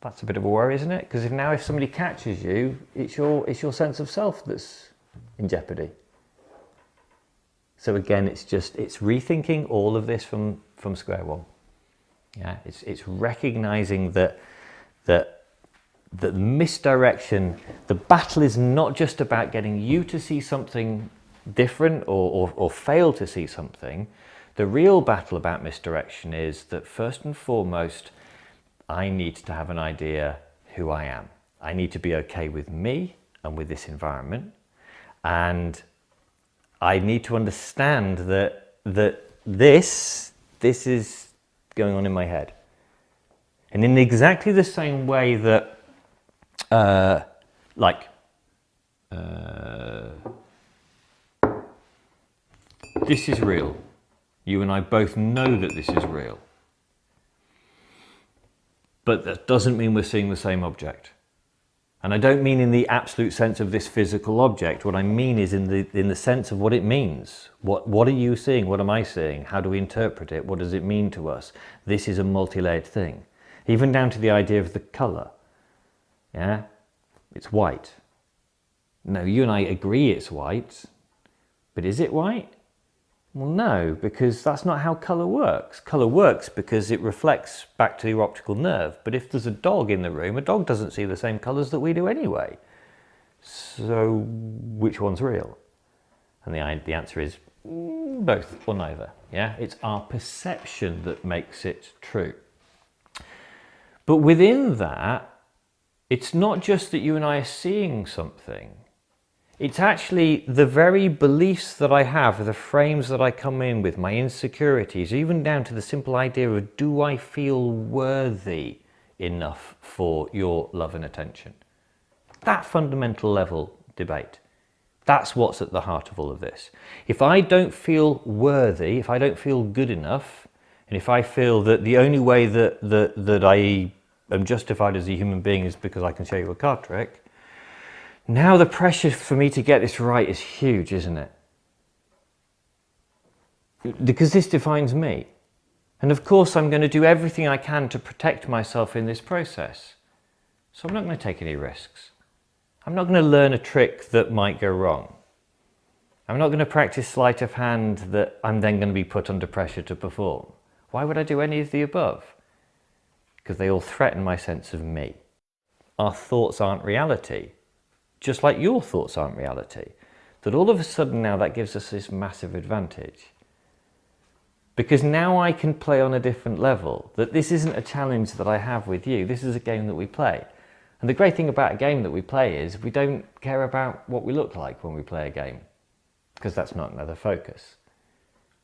That's a bit of a worry, isn't it? Because if somebody catches you, it's your sense of self that's in jeopardy. So again, it's rethinking all of this from square one. Yeah, it's recognizing that misdirection, the battle is not just about getting you to see something different or fail to see something. The real battle about misdirection is that first and foremost, I need to have an idea who I am. I need to be okay with me and with this environment. And I need to understand that this is going on in my head. And in exactly the same way that this is real. You and I both know that this is real. But that doesn't mean we're seeing the same object. And I don't mean in the absolute sense of this physical object. What I mean is in the sense of what it means. What are you seeing? What am I seeing? How do we interpret it? What does it mean to us? This is a multi-layered thing. Even down to the idea of the colour. Yeah? It's white. No, you and I agree it's white. But is it white? Well, no, because that's not how colour works. Colour works because it reflects back to your optical nerve. But if there's a dog in the room, a dog doesn't see the same colours that we do anyway. So which one's real? And the answer is both or neither. Yeah, it's our perception that makes it true. But within that, it's not just that you and I are seeing something. It's actually the very beliefs that I have, the frames that I come in with, my insecurities, even down to the simple idea of, do I feel worthy enough for your love and attention? That fundamental level debate. That's what's at the heart of all of this. If I don't feel worthy, if I don't feel good enough, and if I feel that the only way that I am justified as a human being is because I can show you a card trick, now the pressure for me to get this right is huge, isn't it? Because this defines me. And of course I'm going to do everything I can to protect myself in this process. So I'm not going to take any risks. I'm not going to learn a trick that might go wrong. I'm not going to practice sleight of hand that I'm then going to be put under pressure to perform. Why would I do any of the above? Because they all threaten my sense of me. Our thoughts aren't reality. Just like your thoughts aren't reality, that all of a sudden now that gives us this massive advantage. Because now I can play on a different level, that this isn't a challenge that I have with you, this is a game that we play. And the great thing about a game that we play is we don't care about what we look like when we play a game, because that's not another focus.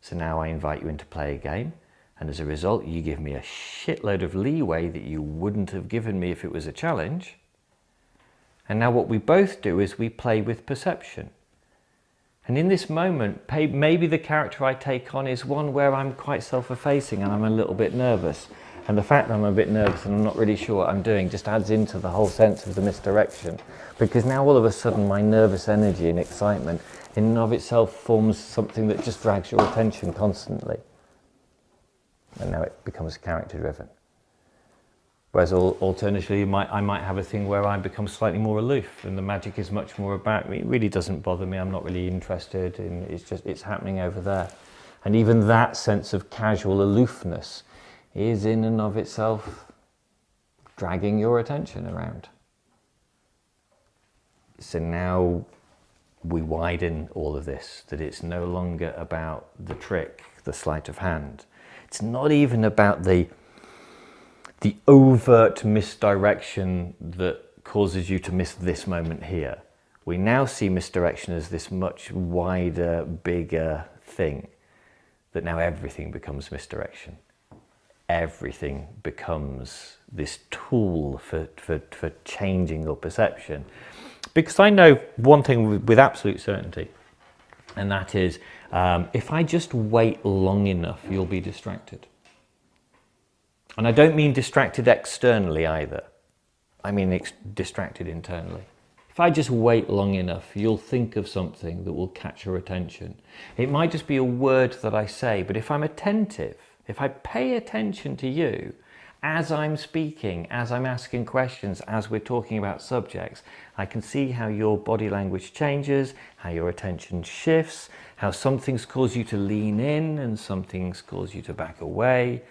So now I invite you in to play a game, and as a result you give me a shitload of leeway that you wouldn't have given me if it was a challenge. And now what we both do is we play with perception. And in this moment, maybe the character I take on is one where I'm quite self-effacing and I'm a little bit nervous. And the fact that I'm a bit nervous and I'm not really sure what I'm doing just adds into the whole sense of the misdirection. Because now all of a sudden my nervous energy and excitement in and of itself forms something that just drags your attention constantly. And now it becomes character driven. Whereas alternatively, I might have a thing where I become slightly more aloof, and the magic is much more about me. It really doesn't bother me. I'm not really interested in. It's happening over there, and even that sense of casual aloofness is in and of itself dragging your attention around. So now we widen all of this, that it's no longer about the trick, the sleight of hand. It's not even about the overt misdirection that causes you to miss this moment here. We now see misdirection as this much wider, bigger thing, that now everything becomes misdirection. Everything becomes this tool for changing your perception. Because I know one thing with absolute certainty, and that is, if I just wait long enough, you'll be distracted. And I don't mean distracted externally either. I mean distracted internally. If I just wait long enough, you'll think of something that will catch your attention. It might just be a word that I say, but if I'm attentive, if I pay attention to you as I'm speaking, as I'm asking questions, as we're talking about subjects, I can see how your body language changes, how your attention shifts, how some things cause you to lean in and some things cause you to back away.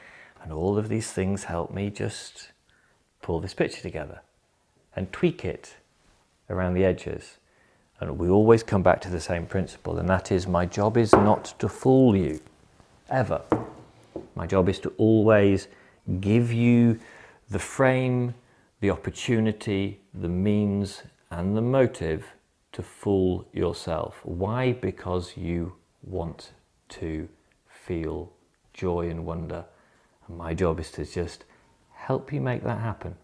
And all of these things help me just pull this picture together and tweak it around the edges. And we always come back to the same principle, and that is, my job is not to fool you, ever. My job is to always give you the frame, the opportunity, the means, and the motive to fool yourself. Why? Because you want to feel joy and wonder. And my job is to just help you make that happen.